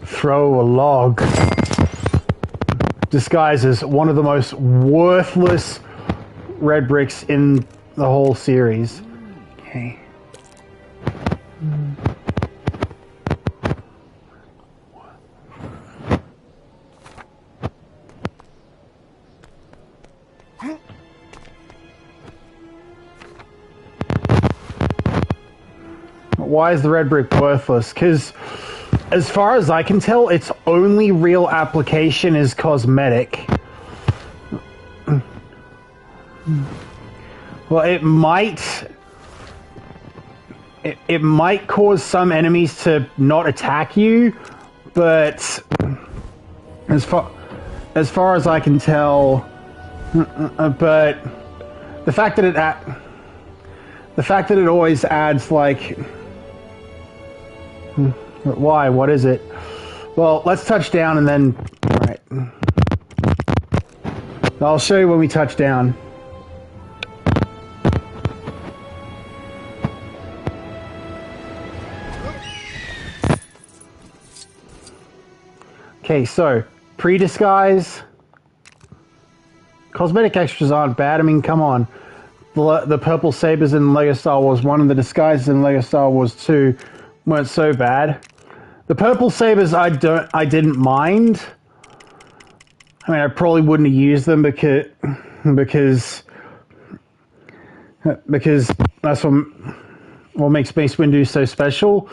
[SPEAKER 1] throw a log. Disguise as one of the most worthless red bricks in the whole series. Okay. Why is the red brick worthless? Because, as far as I can tell, its only real application is cosmetic. Well, it might cause some enemies to not attack you, but as far as I can tell, but the fact that it always adds like. Why? What is it? Well, let's touch down and then... Alright. I'll show you when we touch down. Okay, so, pre-disguise. Cosmetic extras aren't bad. I mean, come on. The purple sabers in LEGO Star Wars 1 and the disguises in LEGO Star Wars 2 weren't so bad. The purple sabers I didn't mind. I mean, I probably wouldn't have used them because that's what makes Mace Windu so special.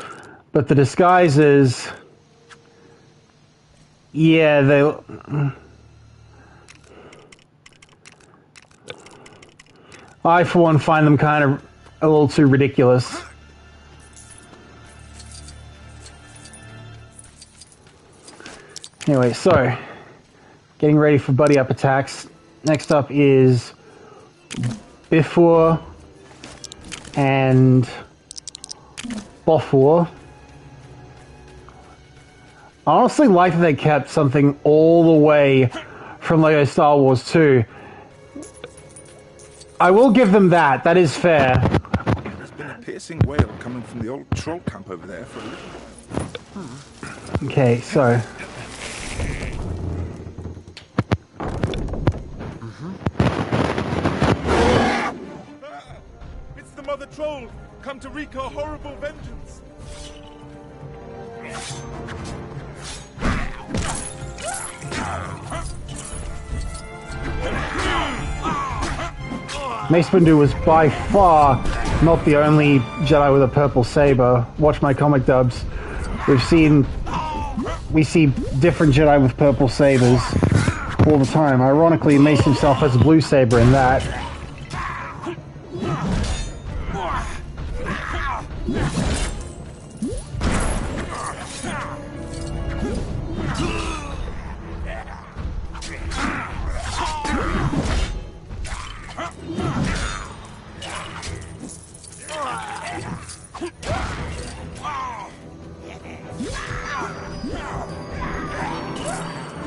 [SPEAKER 1] But the disguises, yeah, I for one find them kind of a little too ridiculous. Anyway, so, getting ready for buddy up attacks. Next up is Bifor and Bofor. I honestly like that they kept something all the way from LEGO Star Wars 2. I will give them that. That is fair.
[SPEAKER 7] There's been a piercing wail coming from the old troll camp over there for a little while.
[SPEAKER 1] Okay, so...
[SPEAKER 3] It's the mother troll!
[SPEAKER 7] come to wreak our horrible vengeance.
[SPEAKER 1] Mace Windu was by far not the only Jedi with a purple saber. Watch my comic dubs. We see different Jedi with purple sabers all the time. Ironically, Mace himself has a blue saber in that.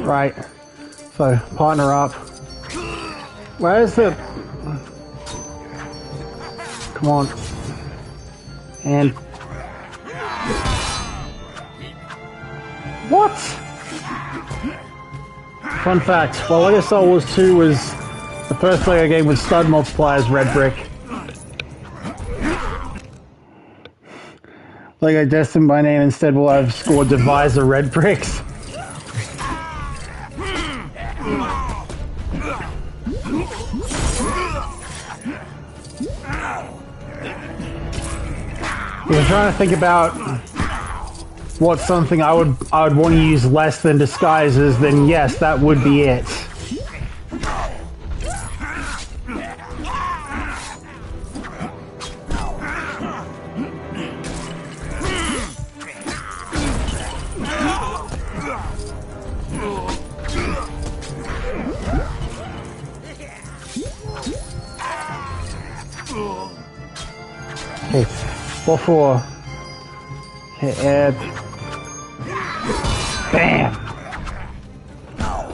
[SPEAKER 1] Right, so partner up. Where's the... Come on. And... What? Fun fact, while Lego Star Wars 2 was the first Lego game with stud multipliers, red brick. Lego Destined by name instead will have scored divisor red bricks. If I'm trying to think about what's something I would want to use less than disguises, then yes, that would be it. Okay, what for? Okay, bam!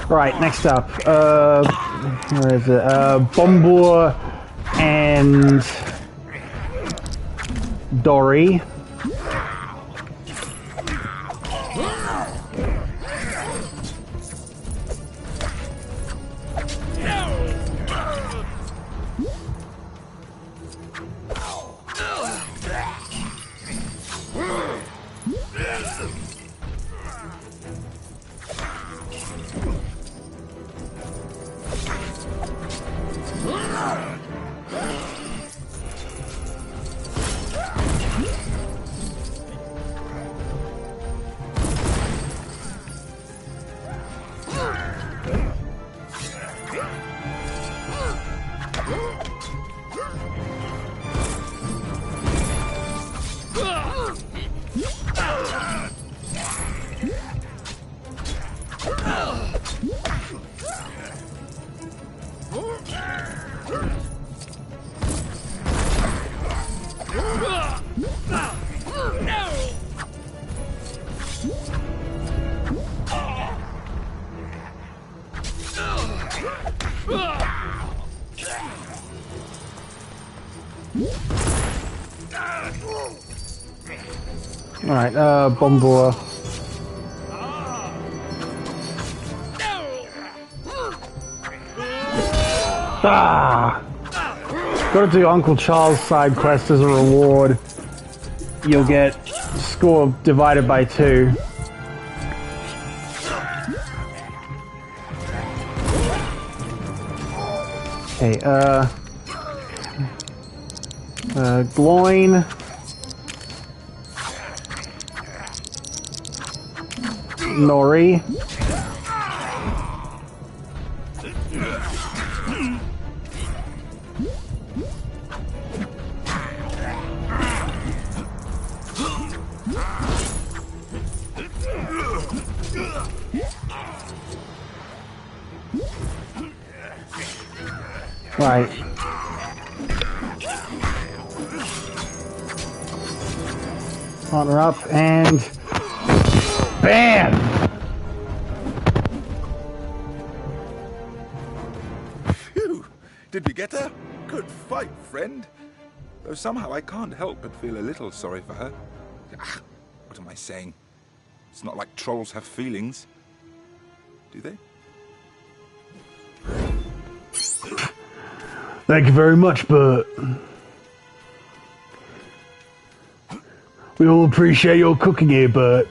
[SPEAKER 1] Right, next up, where is it? Bombur and Dory. Alright, Bombur. Ah! Gotta do Uncle Charles' side quest as a reward. You'll get score divided by 2. Okay, Gloin. Nori. Right. Partner up and bam!
[SPEAKER 7] Phew! Did we get her? Good fight, friend. Though somehow I can't help but feel a little sorry for her. Ah, what am I saying? It's not like trolls have feelings. Do they?
[SPEAKER 1] Thank you very much, but We all appreciate your cooking here, Bert.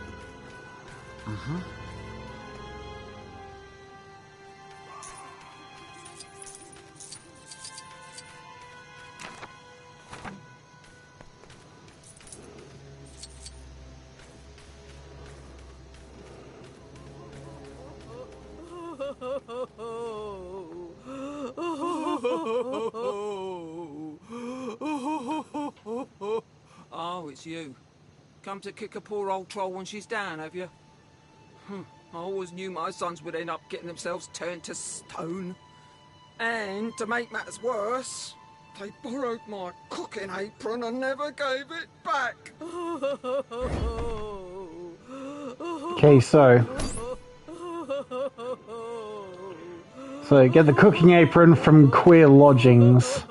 [SPEAKER 12] Oh, it's you. Come to kick a poor old troll when she's down, have you? I always knew my sons would end up getting themselves turned to stone. And to make matters worse, they borrowed my cooking apron and never gave it back.
[SPEAKER 1] Okay, so get the cooking apron from Queer Lodgings.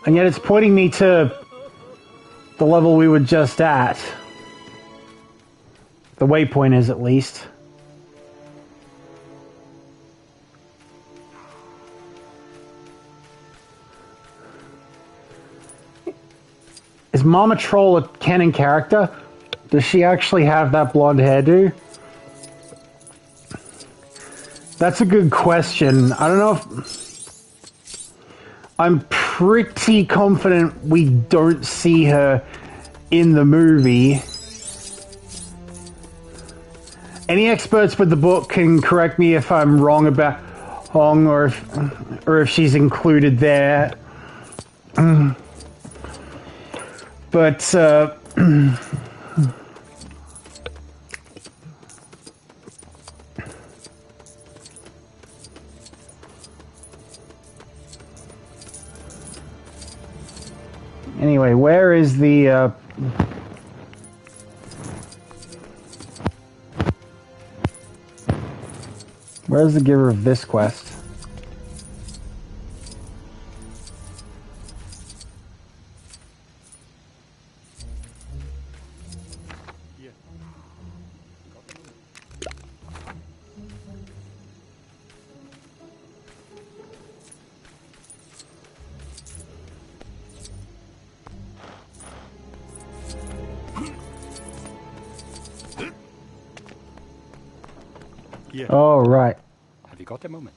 [SPEAKER 1] And yet it's pointing me to the level we were just at. The waypoint is, at least. Is Mama Troll a canon character? Does she actually have that blonde hairdo? That's a good question. I don't know if... I'm pretty confident we don't see her in the movie. Any experts with the book can correct me if I'm wrong about Hong, or if she's included there. But anyway, where is the where's the giver of this quest? Oh, right.
[SPEAKER 8] Have you got a moment?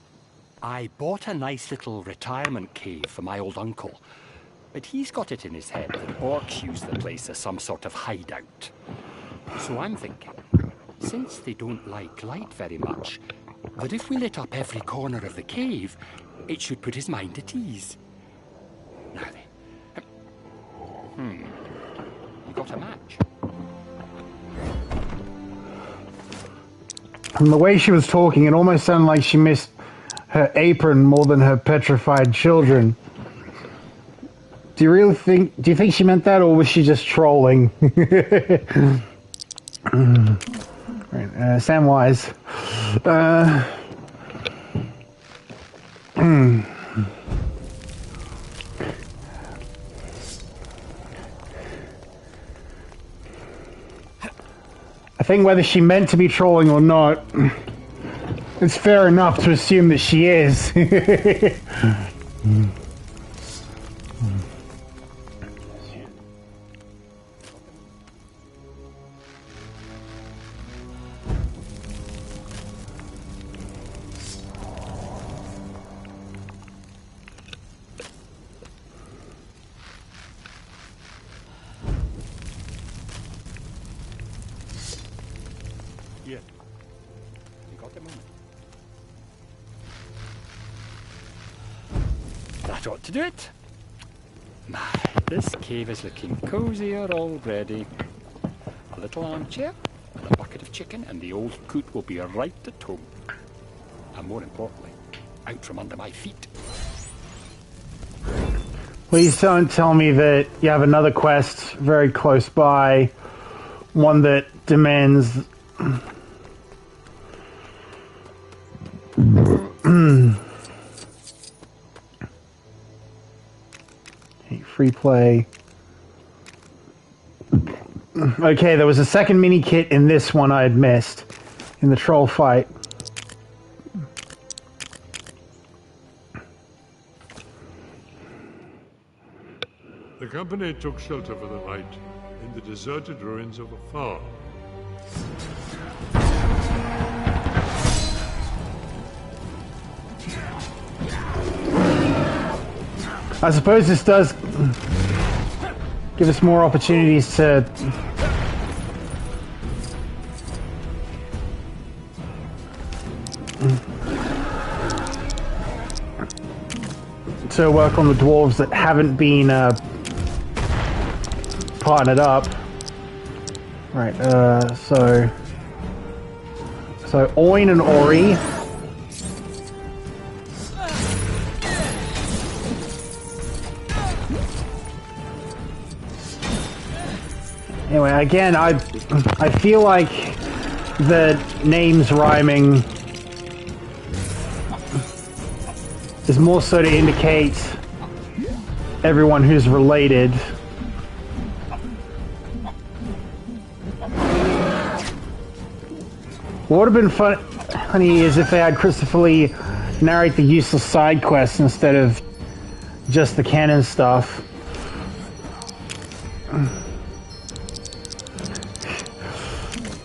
[SPEAKER 8] I bought a nice little retirement cave for my old uncle, but he's got it in his head that orcs use the place as some sort of hideout. So I'm thinking, since they don't like light very much, that if we lit up every corner of the cave, it should put his mind at ease. Now then. You got a match?
[SPEAKER 1] From the way she was talking, it almost sounded like she missed her apron more than her petrified children. Do you think she meant that, or was she just trolling? Right, Samwise. I think whether she meant to be trolling or not, it's fair enough to assume that she is.
[SPEAKER 8] That ought to do it. My, this cave is looking cozier already. A little armchair, and a bucket of chicken, and the old coot will be right at home. And more importantly, out from under my feet.
[SPEAKER 1] Please don't tell me that you have another quest very close by, one that demands... Free play. Okay, there was a second mini kit in this one I had missed in the troll fight.
[SPEAKER 9] The company took shelter for the night in the deserted ruins of a farm.
[SPEAKER 1] I suppose this does give us more opportunities to work on the dwarves that haven't been partnered up. Right, so Oin and Ori. Anyway, again, I feel like the names rhyming is more so to indicate everyone who's related. What would have been funny is if they had Christopher Lee narrate the useless side quests instead of just the canon stuff.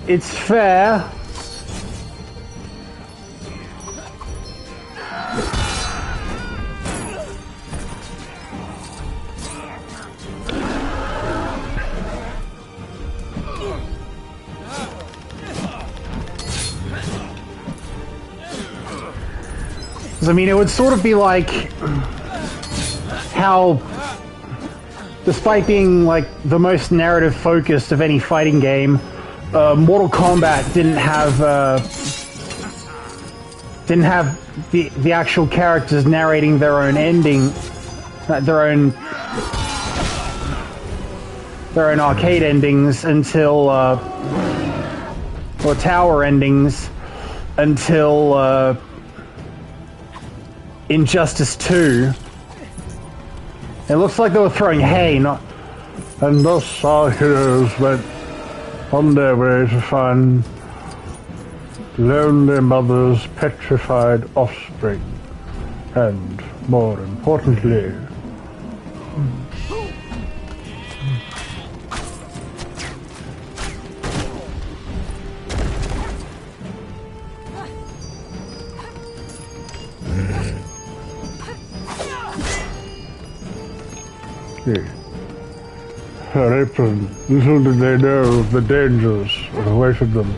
[SPEAKER 1] It's fair. I mean, it would sort of be like how, despite being like the most narrative focused of any fighting game, Mortal Kombat didn't have the actual characters narrating their own ending, their own arcade endings until or tower endings until Injustice 2. It looks like they were throwing hay, not. And thus our heroes went on their way to find lonely mothers, petrified offspring, and, more importantly, her apron. Little did they know of the dangers that awaited them.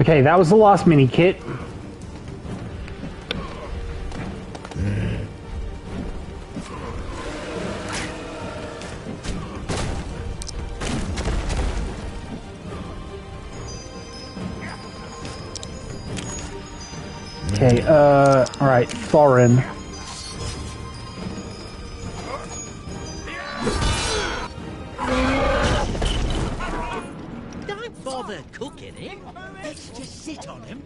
[SPEAKER 1] Okay, that was the last mini kit. Okay, alright, Thorin.
[SPEAKER 13] Don't bother cooking him. Let's just sit on him.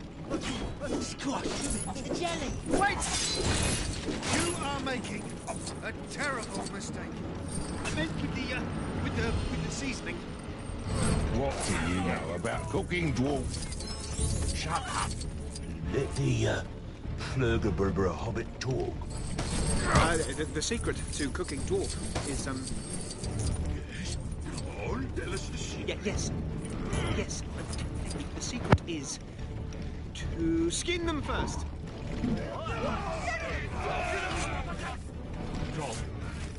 [SPEAKER 13] Squash him into jelly.
[SPEAKER 11] Wait! You are making a terrible mistake. I meant with the seasoning.
[SPEAKER 5] What do you know about cooking, dwarf? Shut up. Let the Flurgerberber Hobbit talk.
[SPEAKER 11] The secret to cooking dwarf is
[SPEAKER 5] Yes. Come on, tell us the secret.
[SPEAKER 11] yes. The secret is to skin them first.
[SPEAKER 5] Tom,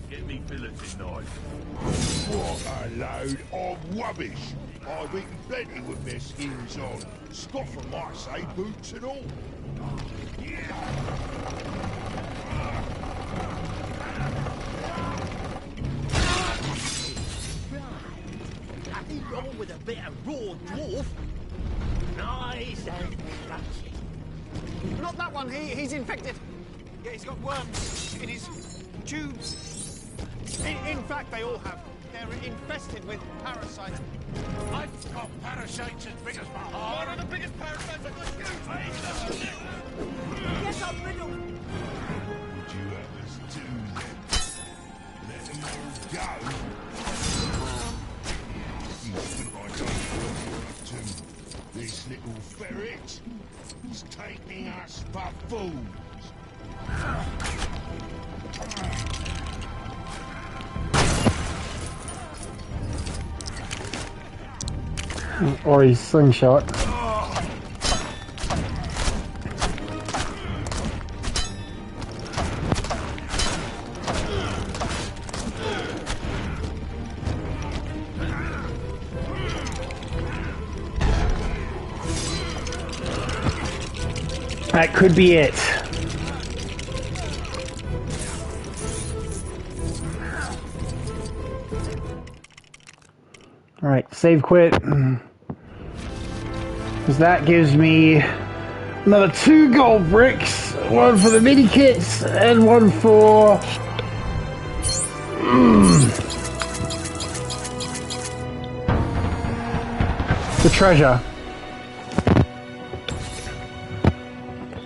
[SPEAKER 5] get me billeted knife. What a load of rubbish! I've eaten plenty with their skins on. Scoffer might say boots and all.
[SPEAKER 13] Nothing wrong with a bit of raw dwarf. Nice and crunchy.
[SPEAKER 11] Not that one. He's infected. Yeah, he's got worms in his tubes. In fact, they all have. They're infested with parasites.
[SPEAKER 5] I've got parasites as big as my heart.
[SPEAKER 11] One of the biggest parasites I've got you.
[SPEAKER 12] Yes, I'm riddle.
[SPEAKER 5] Would you have us do then? Let them all go? You think I don't want to? This little ferret is taking us for fools.
[SPEAKER 1] Or his slingshot. That could be it. Alright, save quit. Because that gives me another 2 gold bricks. One for the mini kits and one for the treasure.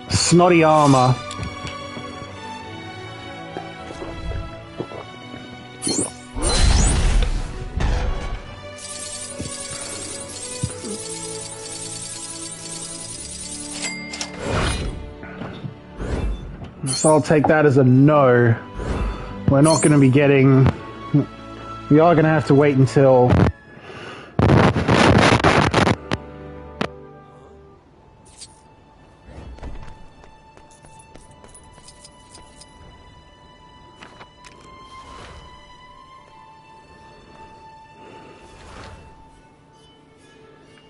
[SPEAKER 1] Snotty armor. So I'll take that as a no. We're not going to be getting... We are going to have to wait until...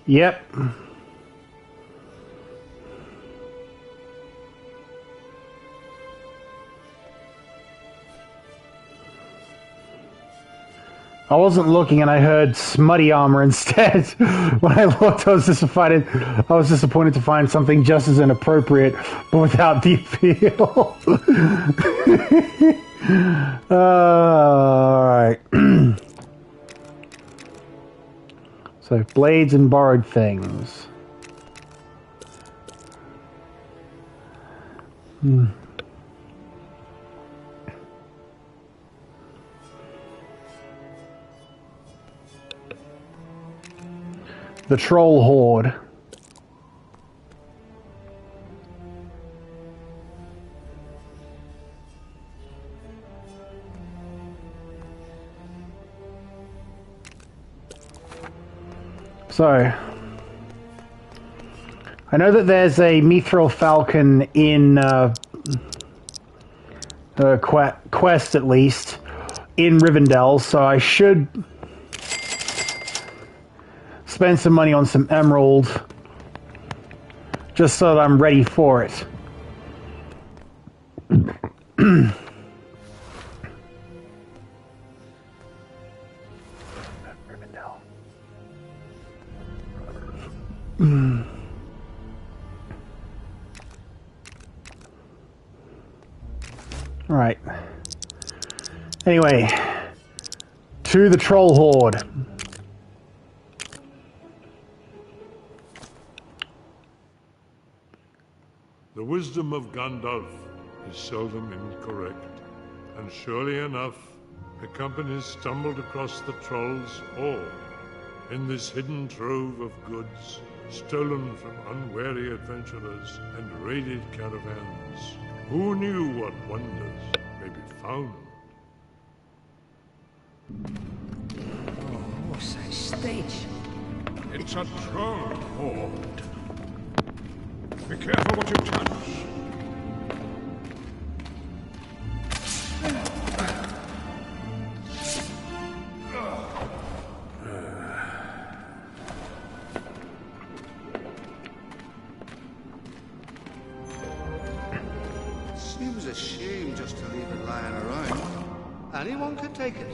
[SPEAKER 1] Yep. I wasn't looking and I heard smutty armor instead. When I looked, I was disappointed to find something just as inappropriate, but without the appeal. Alright. So, blades and borrowed things. The troll horde. So, I know that there's a mithril falcon in quest, at least, in Rivendell, so I should spend some money on some emerald just so that I'm ready for it. Rivendell. All right. Anyway, to the troll horde.
[SPEAKER 9] The wisdom of Gandalf is seldom incorrect, and surely enough, the company stumbled across the trolls' ore in this hidden trove of goods stolen from unwary adventurers and raided caravans. Who knew what wonders may be found?
[SPEAKER 12] Oh, what's that stench?
[SPEAKER 9] It's a troll horde. Be careful what you touch.
[SPEAKER 15] Seems a shame just to leave it lying around. Anyone could take it.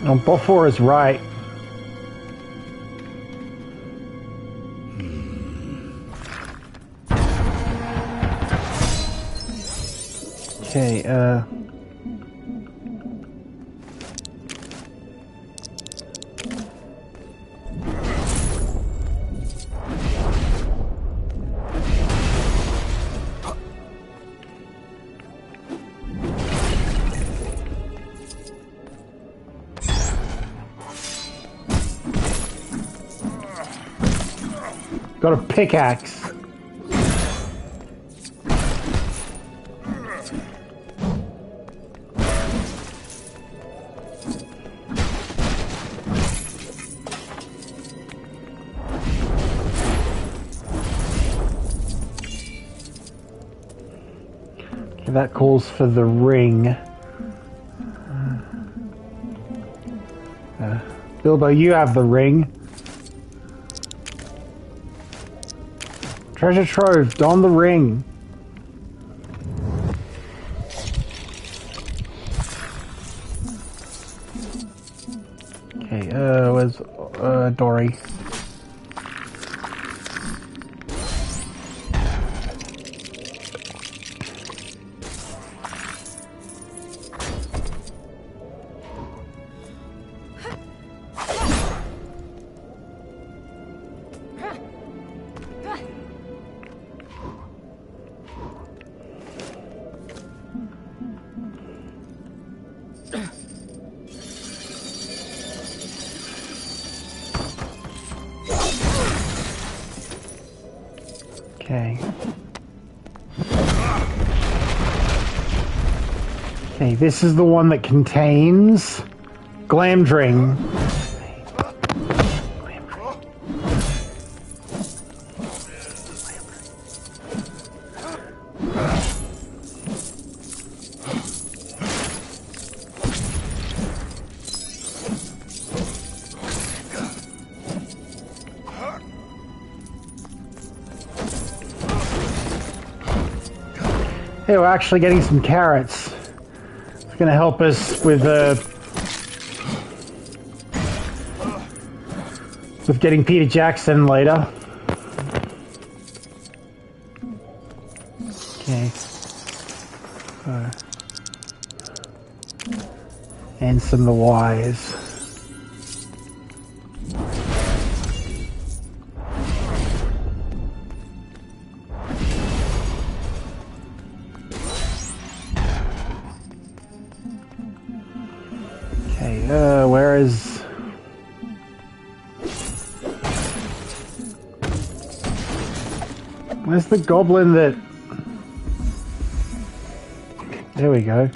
[SPEAKER 1] No, Beaufort is right. Okay, got a pickaxe. Okay, that calls for the ring. Bilbo, you have the ring. Treasure trove, don the ring. Okay, where's Dory? Okay. Okay, this is the one that contains Glamdring. Hey, we're actually getting some carrots. It's going to help us with getting Peter Jackson later. Okay. And some of the wise. Where is... Where's the goblin that... There we go.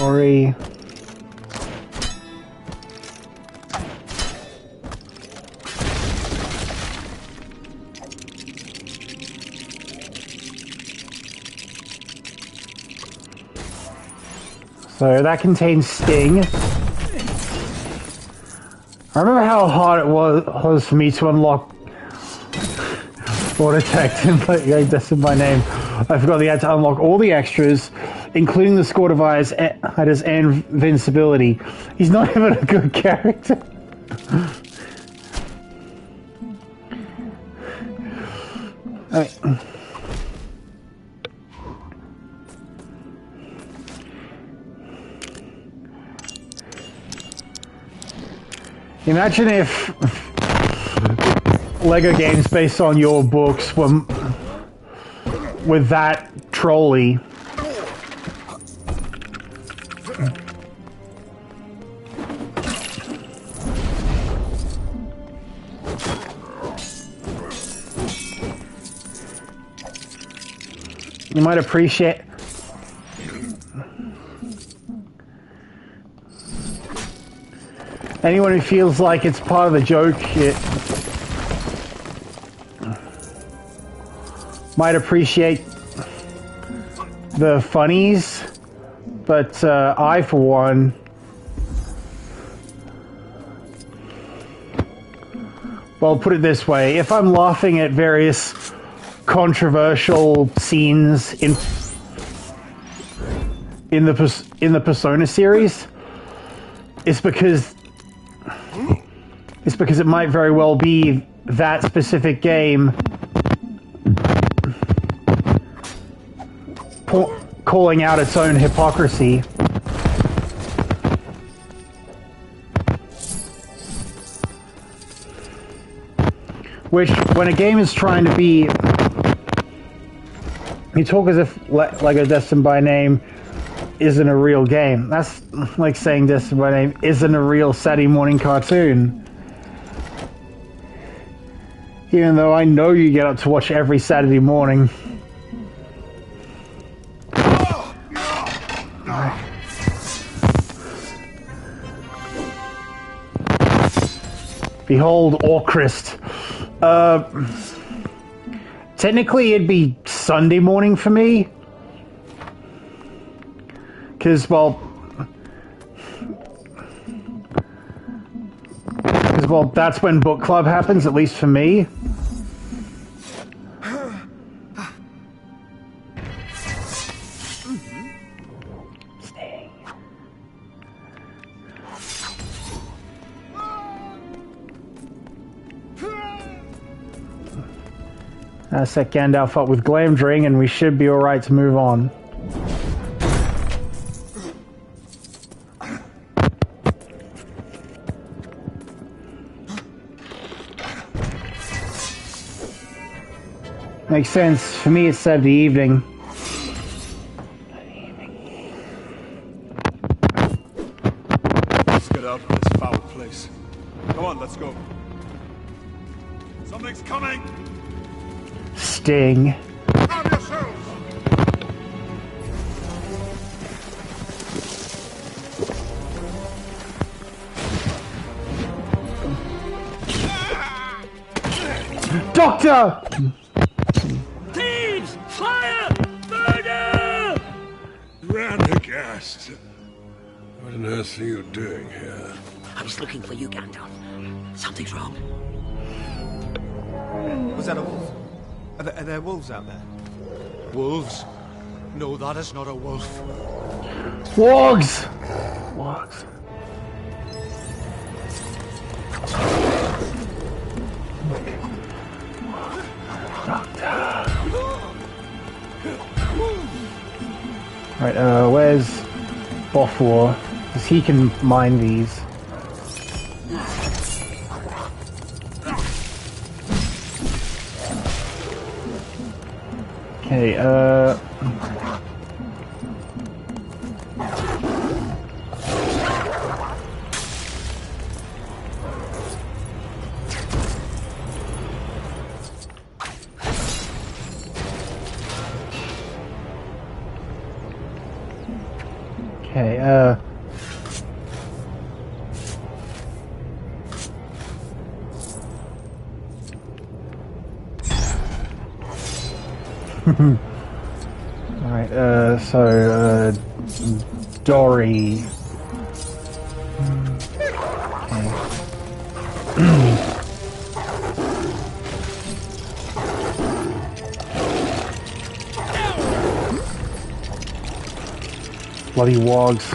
[SPEAKER 1] Ori. So that contains Sting. I remember how hard it was for me to unlock Auto Attack and that's in my name. I forgot that you had to unlock all the extras, including the score device and invincibility. He's not even a good character. Imagine if Lego games based on your books were with that trolley. You might appreciate. Anyone who feels like it's part of the joke, it might appreciate the funnies, but I, for one, Well, put it this way, if I'm laughing at various controversial scenes in the Persona series, it's because it might very well be that specific game calling out its own hypocrisy. Which, when a game is trying to be... You talk as if Lego Destined by Name isn't a real game. That's like saying Destined by Name isn't a real Saturday morning cartoon. Even though I know you get up to watch every Saturday morning. Behold, Orchrist. Technically, it'd be Sunday morning for me. Because, well, that's when book club happens, at least for me. Set Gandalf up with Glamdring, and we should be alright to move on. Makes sense. For me, it's Saturday evening.
[SPEAKER 10] Let's get out of this foul place. Come on, let's go. Something's coming!
[SPEAKER 1] Sting.
[SPEAKER 10] Arm yourselves!
[SPEAKER 1] Doctor!
[SPEAKER 16] Thieves! Fire! Murder!
[SPEAKER 5] Radagast! What on earth are you doing here?
[SPEAKER 16] I was looking for you, Gandalf. Something's wrong.
[SPEAKER 11] Was that a wolf? Are there wolves out there? Wolves? No, that is not a wolf.
[SPEAKER 1] Wogs! Wogs. Right, where's Bothwar? Because he can mine these. Okay, Alright, so, Dory. Bloody wogs.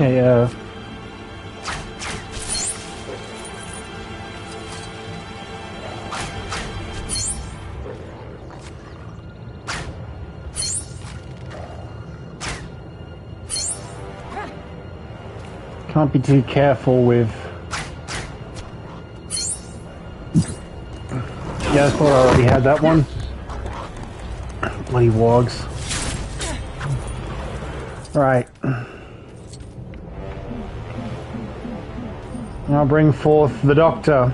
[SPEAKER 1] Okay, can't be too careful with... Yeah, I thought I already had that one. Bloody wogs. Right. I'll bring forth the doctor.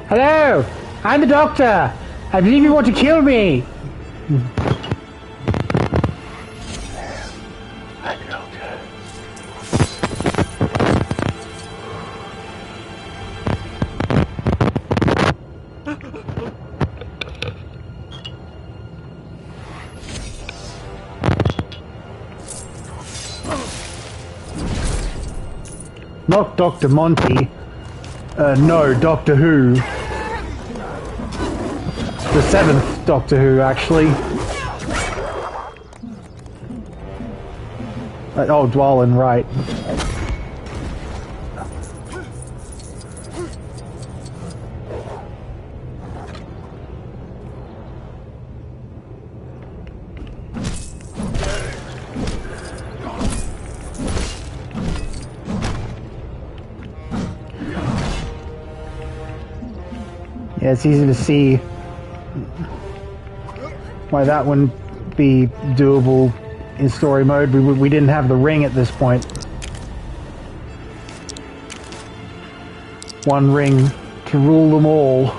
[SPEAKER 1] Hello, I'm the doctor. I believe you want to kill me. I'm the doctor. Not Dr. Monty. No, Doctor Who. The 7th Doctor Who, actually. Oh, Dwalin, right. Yeah, it's easy to see why that wouldn't be doable in story mode. We didn't have the ring at this point. One ring to rule them all.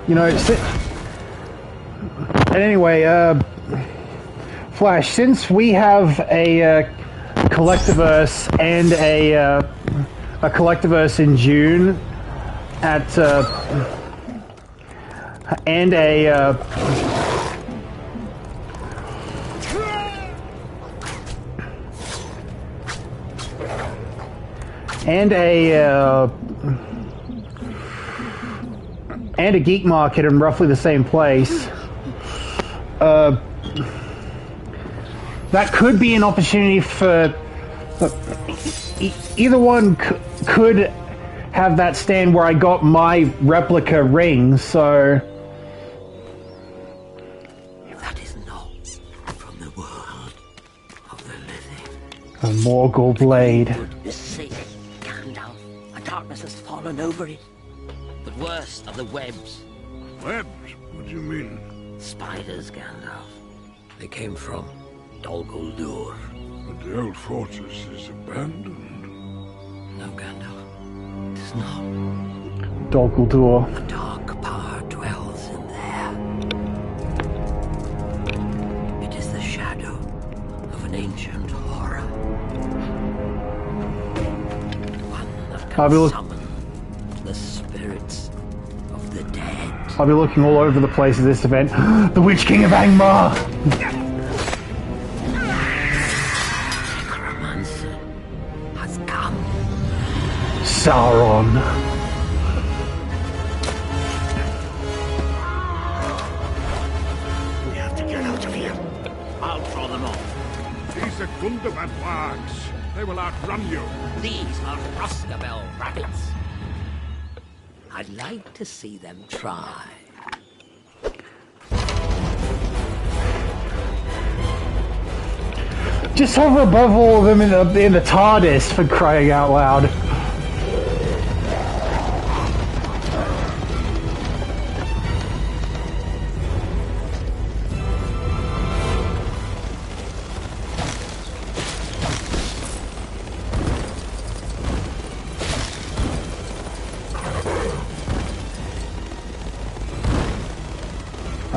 [SPEAKER 1] You know, and anyway, Flash, since we have a Collectiverse and a Collectiverse in June at and a geek market in roughly the same place. That could be an opportunity for either one could have that stand where I got my replica ring, so
[SPEAKER 16] That is not from the world of the living.
[SPEAKER 1] a Morgul blade.
[SPEAKER 16] The sea, Gandalf, and darkness has fallen over it. But worst of the webs.
[SPEAKER 5] Webs? What do you mean?
[SPEAKER 16] Spiders, Gandalf. They came from Dol Guldur.
[SPEAKER 9] But the old fortress is abandoned.
[SPEAKER 16] No, Gandalf. It is not.
[SPEAKER 1] Dol Guldur.
[SPEAKER 16] A dark power dwells in there. It is the shadow of an ancient horror. One that can summon the spirits of the dead.
[SPEAKER 1] I'll be looking all over the place at this event. The Witch King of Angmar!
[SPEAKER 16] Necromancer has come.
[SPEAKER 1] Sauron.
[SPEAKER 5] We have to get out of here.
[SPEAKER 16] I'll throw them off.
[SPEAKER 5] These are Gundabad wargs. They will outrun you.
[SPEAKER 16] These are Roscabel rabbits. I'd like to see them try.
[SPEAKER 1] Just hover above all of them in the TARDIS, for crying out loud.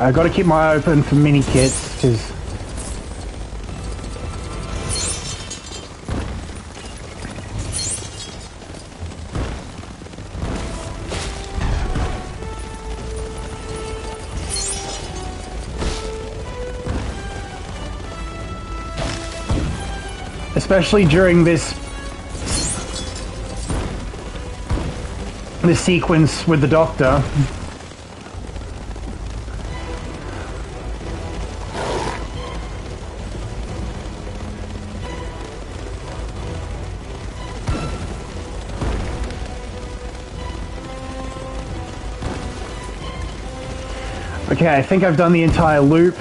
[SPEAKER 1] I got to keep my eye open for mini kits because. Especially during this sequence with the Doctor. Okay, I think I've done the entire loop.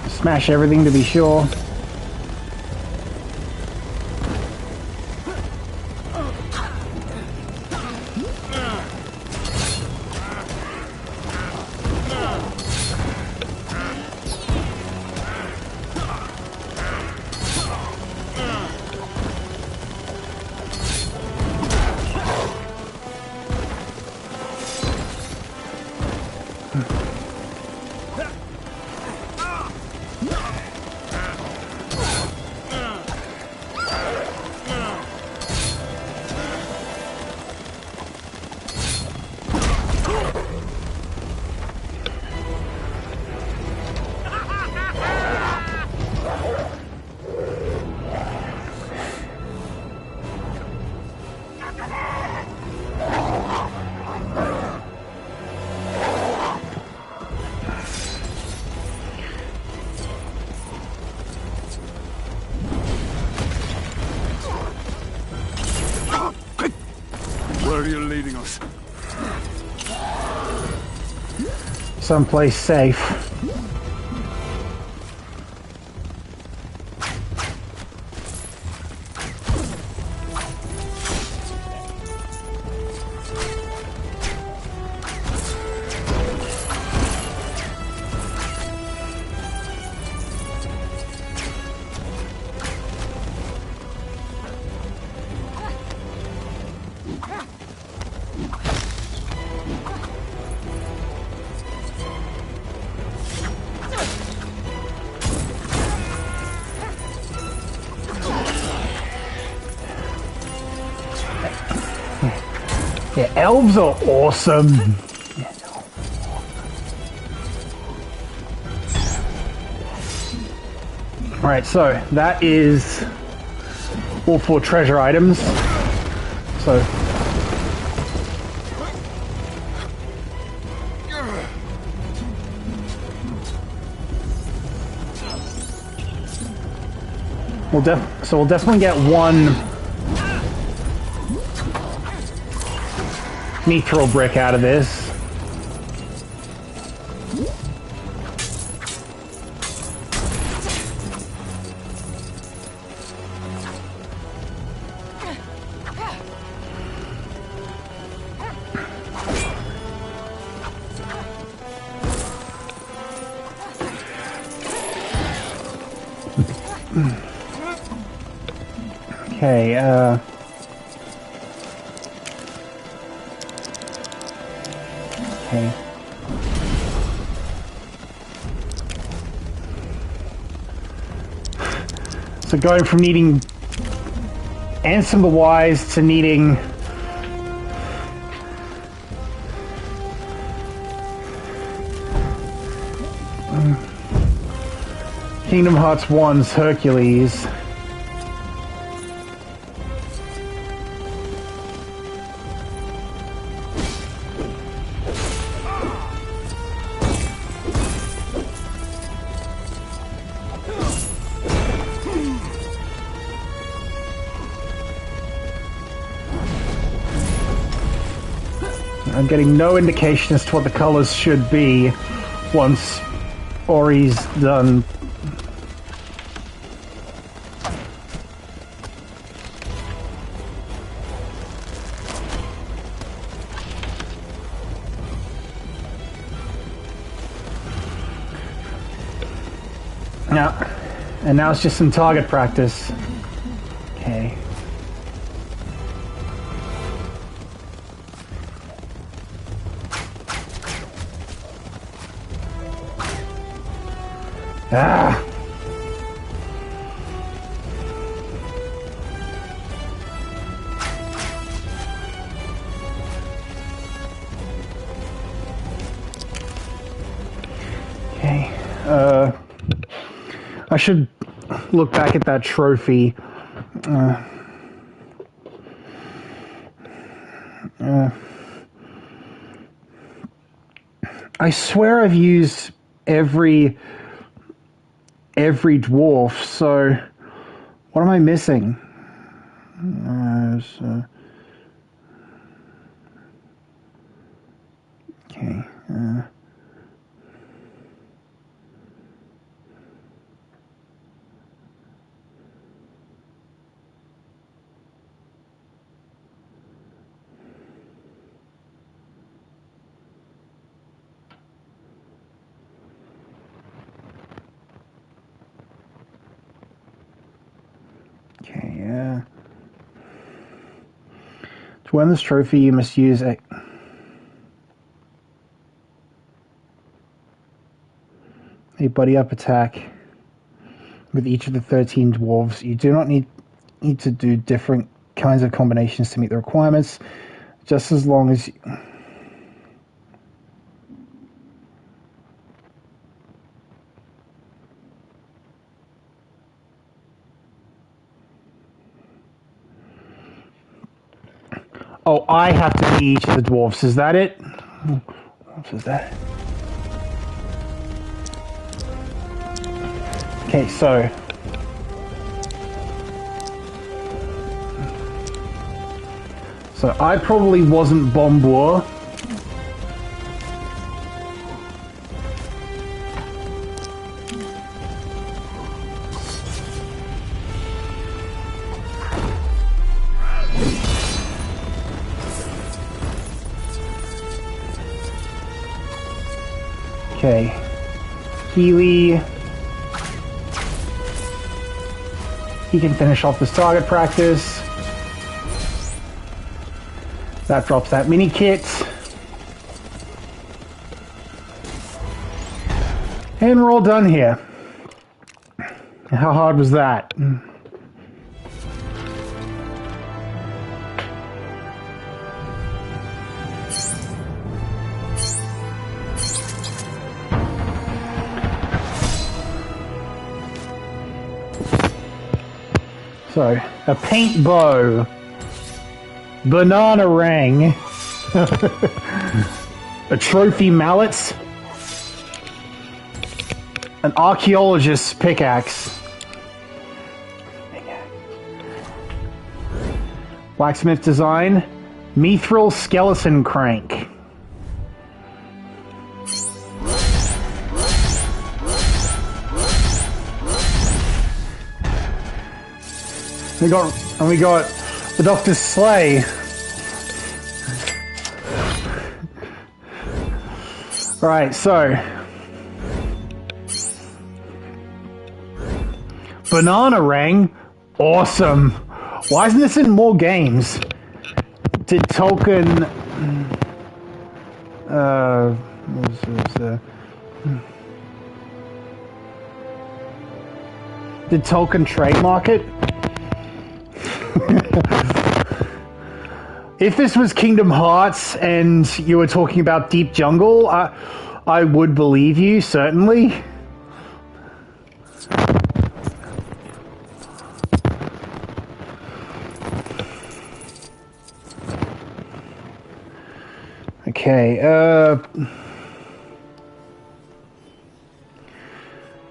[SPEAKER 1] Smash everything to be sure.
[SPEAKER 10] Where are you leading us?
[SPEAKER 1] Someplace safe. Yeah, elves are awesome. Alright, so that is all 4 treasure items. So we'll definitely get one mithril brick out of this. Okay, okay. So going from needing Ansem the Wise to needing Kingdom Hearts 1's Hercules. I'm getting no indication as to what the colors should be once Ori's done. Yeah. And now it's just some target practice. Okay. Ah! Okay. I should look back at that trophy. I swear I've used every dwarf, so what am I missing? Okay. To win this trophy, you must use a buddy up attack with each of the 13 dwarves. You do not need to do different kinds of combinations to meet the requirements, just as long as oh, I have to be each of the dwarfs. Is that it? What was that? Okay, so I probably wasn't Bombur. Okay, Healy. He can finish off this target practice. That drops that mini kit. And we're all done here. How hard was that? So, a paint bow, banana ring, a trophy mallet, an archaeologist's pickaxe, blacksmith design, mithril skeleton crank. We got the Doctor's sleigh. Right, so banana ring, awesome. Why isn't this in more games? Did Tolkien? Did Tolkien trademark it? If this was Kingdom Hearts and you were talking about Deep Jungle, I would believe you, certainly. Okay,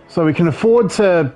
[SPEAKER 1] so we can afford to...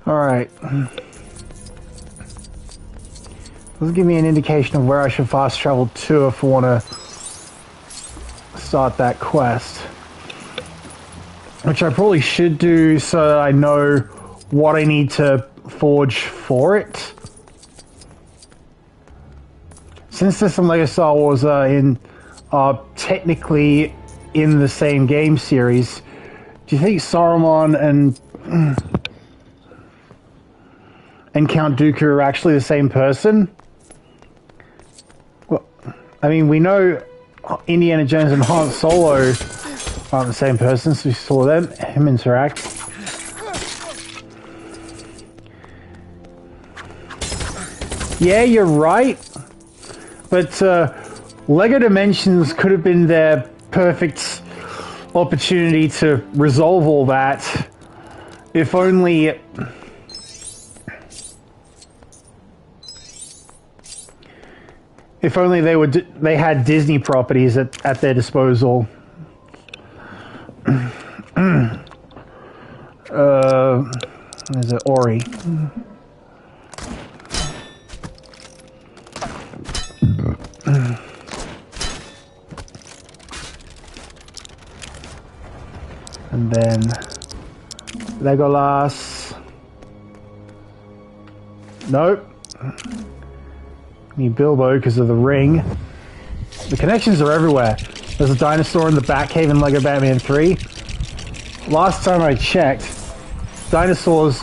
[SPEAKER 1] Alright. Doesn't give me an indication of where I should fast travel to if I want to start that quest. Which I probably should do so that I know what I need to forge for it. Since there's some LEGO Star Wars are technically in the same game series, do you think Saruman and Count Dooku are actually the same person? Well, I mean, we know Indiana Jones and Han Solo aren't the same person, so we saw him interact. Yeah, you're right. But LEGO Dimensions could have been their perfect opportunity to resolve all that. If only... If only they had Disney properties at their disposal. There's an Ori. And then Legolas. Nope. Need Bilbo because of the ring. The connections are everywhere. There's a dinosaur in the Batcave in LEGO Batman 3. Last time I checked, dinosaurs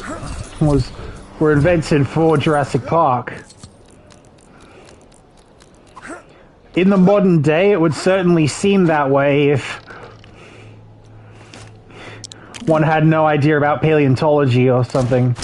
[SPEAKER 1] were invented for Jurassic Park. In the modern day, it would certainly seem that way if one had no idea about paleontology or something.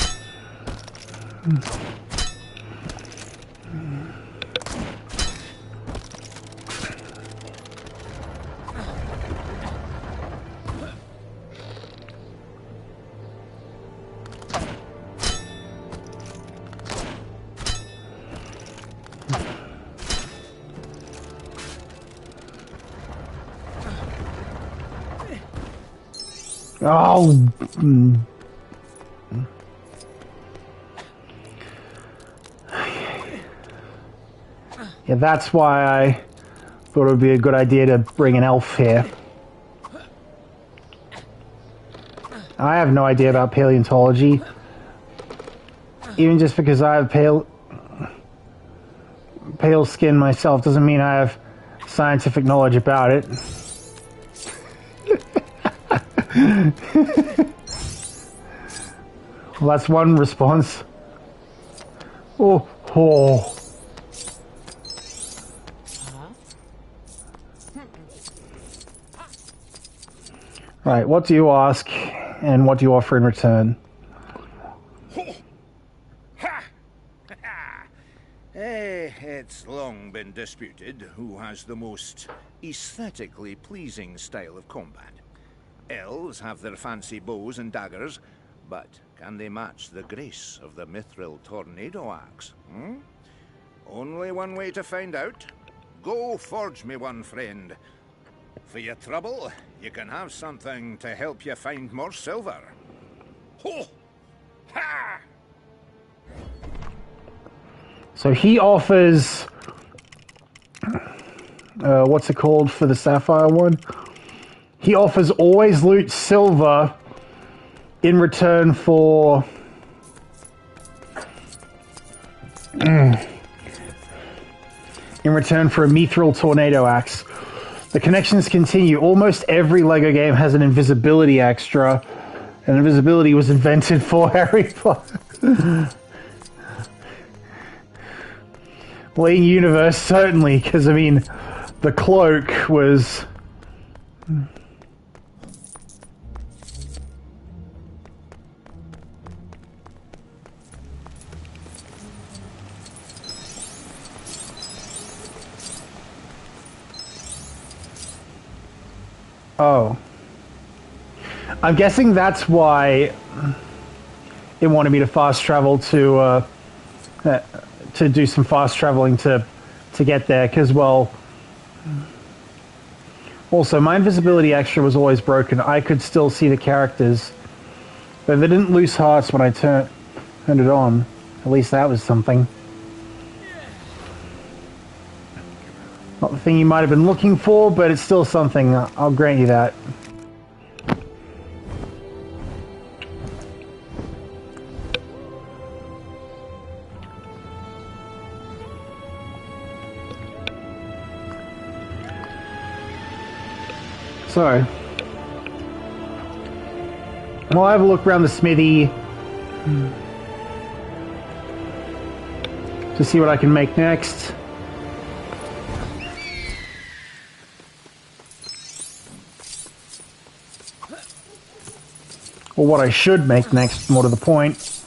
[SPEAKER 1] Oh. Yeah, that's why I thought it would be a good idea to bring an elf here. I have no idea about paleontology. Even just because I have pale skin myself doesn't mean I have scientific knowledge about it. Well, that's one response. Oh. Right, what do you ask, and what do you offer in return?
[SPEAKER 5] It's long been disputed who has the most aesthetically pleasing style of combat. Elves have their fancy bows and daggers, but can they match the grace of the mithril tornado axe? Only one way to find out. Go forge me one, friend. For your trouble, you can have something to help you find more silver. Ho! Ha!
[SPEAKER 1] So he offers... what's it called for the sapphire one? He offers always loot silver in return for... in return for a mithril tornado axe. The connections continue. Almost every LEGO game has an invisibility extra, and invisibility was invented for Harry Potter. Well, in universe, certainly, because, I mean, the cloak was... Oh. I'm guessing that's why it wanted me to fast travel to do some fast traveling to get there, because, well... Also, my invisibility extra was always broken. I could still see the characters, but they didn't lose hearts when I turned... Turned it on. At least that was something. Not the thing you might have been looking for, but it's still something. I'll grant you that. So, I'll have a look around the smithy to see what I can make next. Or what I should make next, more to the point.
[SPEAKER 5] Types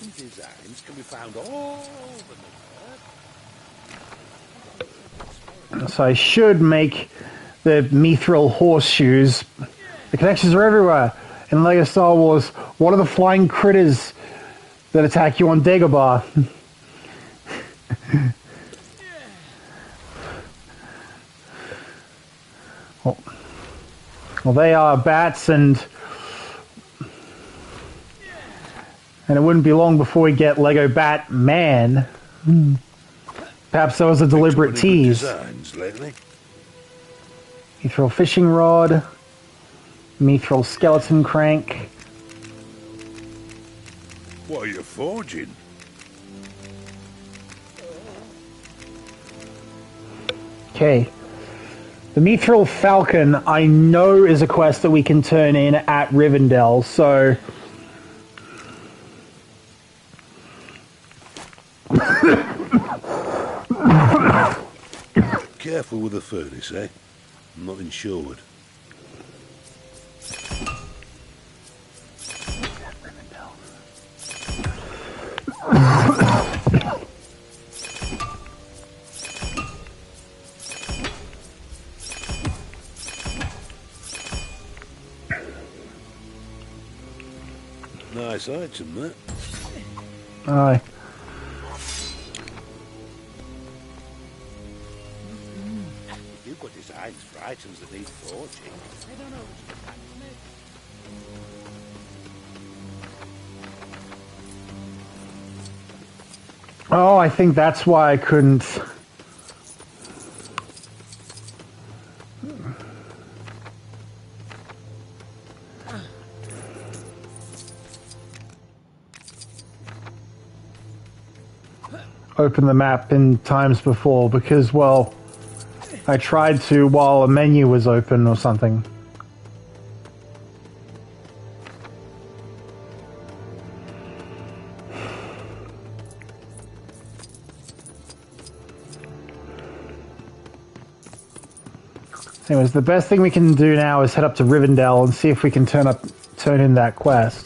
[SPEAKER 5] and designs can be found all over the earth.
[SPEAKER 1] So I should make the mithril horseshoes. The connections are everywhere. In LEGO Star Wars, what are the flying critters that attack you on Dagobah? Well, they are bats, and it wouldn't be long before we get Lego Batman. Perhaps that was a deliberate tease. Mithril fishing rod, mithril skeleton crank.
[SPEAKER 5] What are you forging?
[SPEAKER 1] Okay. The Mithril Falcon, I know, is a quest that we can turn in at Rivendell, so...
[SPEAKER 5] Careful with the furnace, eh? I'm not insured. Nice item, that.
[SPEAKER 1] Aye.
[SPEAKER 5] If you've got designs for items that need forging, I don't know what you can make.
[SPEAKER 1] Oh, I think that's why I couldn't... open the map in times before, because, well, I tried to while a menu was open or something. Anyways, the best thing we can do now is head up to Rivendell and see if we can turn in that quest.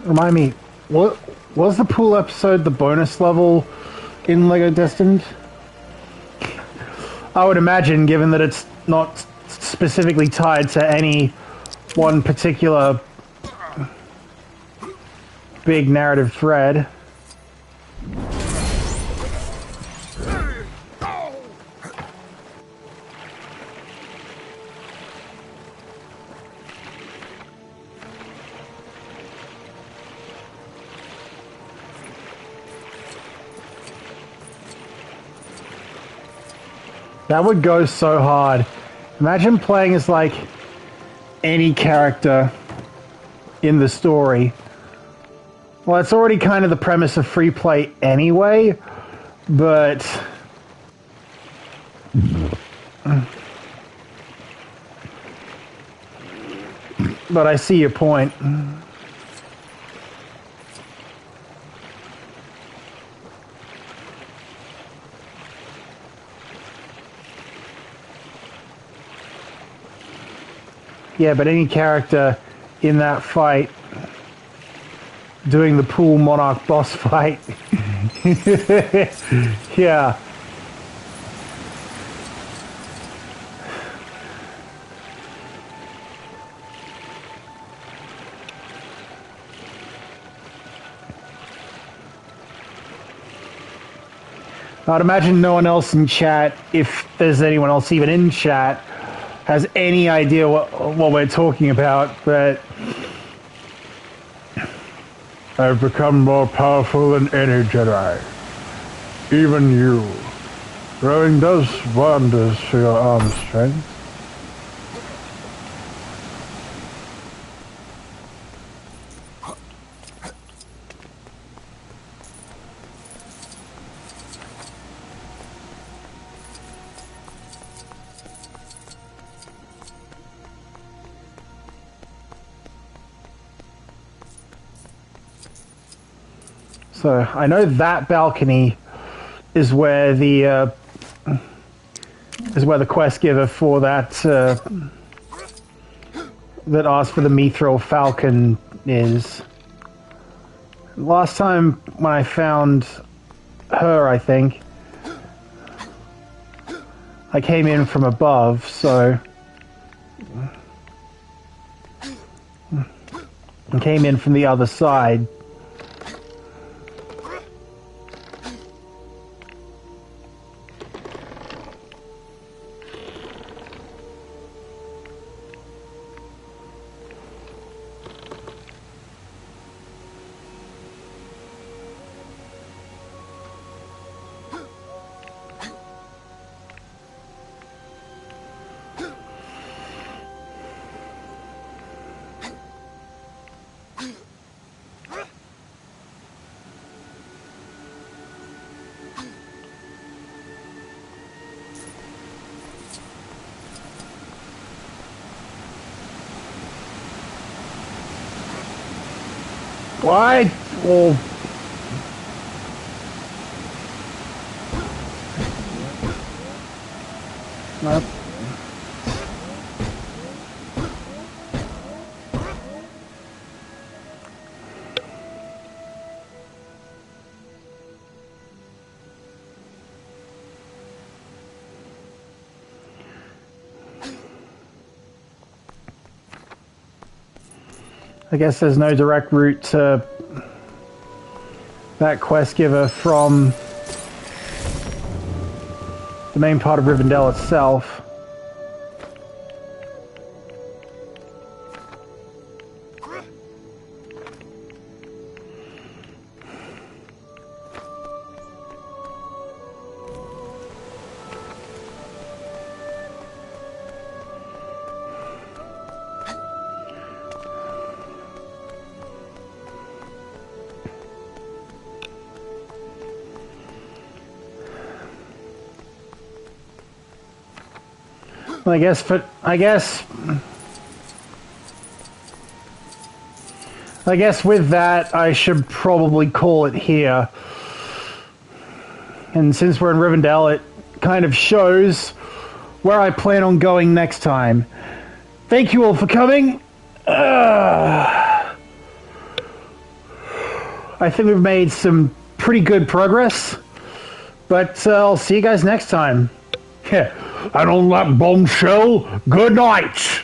[SPEAKER 1] Remind me, what was the pool episode, the bonus level in LEGO Destined? I would imagine, given that it's not specifically tied to any one particular big narrative thread. That would go so hard. Imagine playing as, like, any character in the story. Well, it's already kind of the premise of free play anyway, but... But I see your point. Yeah, but any character in that fight doing the pool monarch boss fight. Yeah. I'd imagine no one else in chat, if there's anyone else even in chat, has any idea what we're talking about, but I've become more powerful than any Jedi. Even you. Rowing does wonders for your arm strength. So I know that balcony is where the quest giver for that that asked for the Mithril Falcon is. Last time when I found her, I think I came in from above, so I came in from the other side. Why? Well, no. I guess there's no direct route to that quest giver from the main part of Rivendell itself. I guess with that, I should probably call it here. And since we're in Rivendell, it kind of shows where I plan on going next time. Thank you all for coming. I think we've made some pretty good progress, but I'll see you guys next time. And on that bombshell, good night.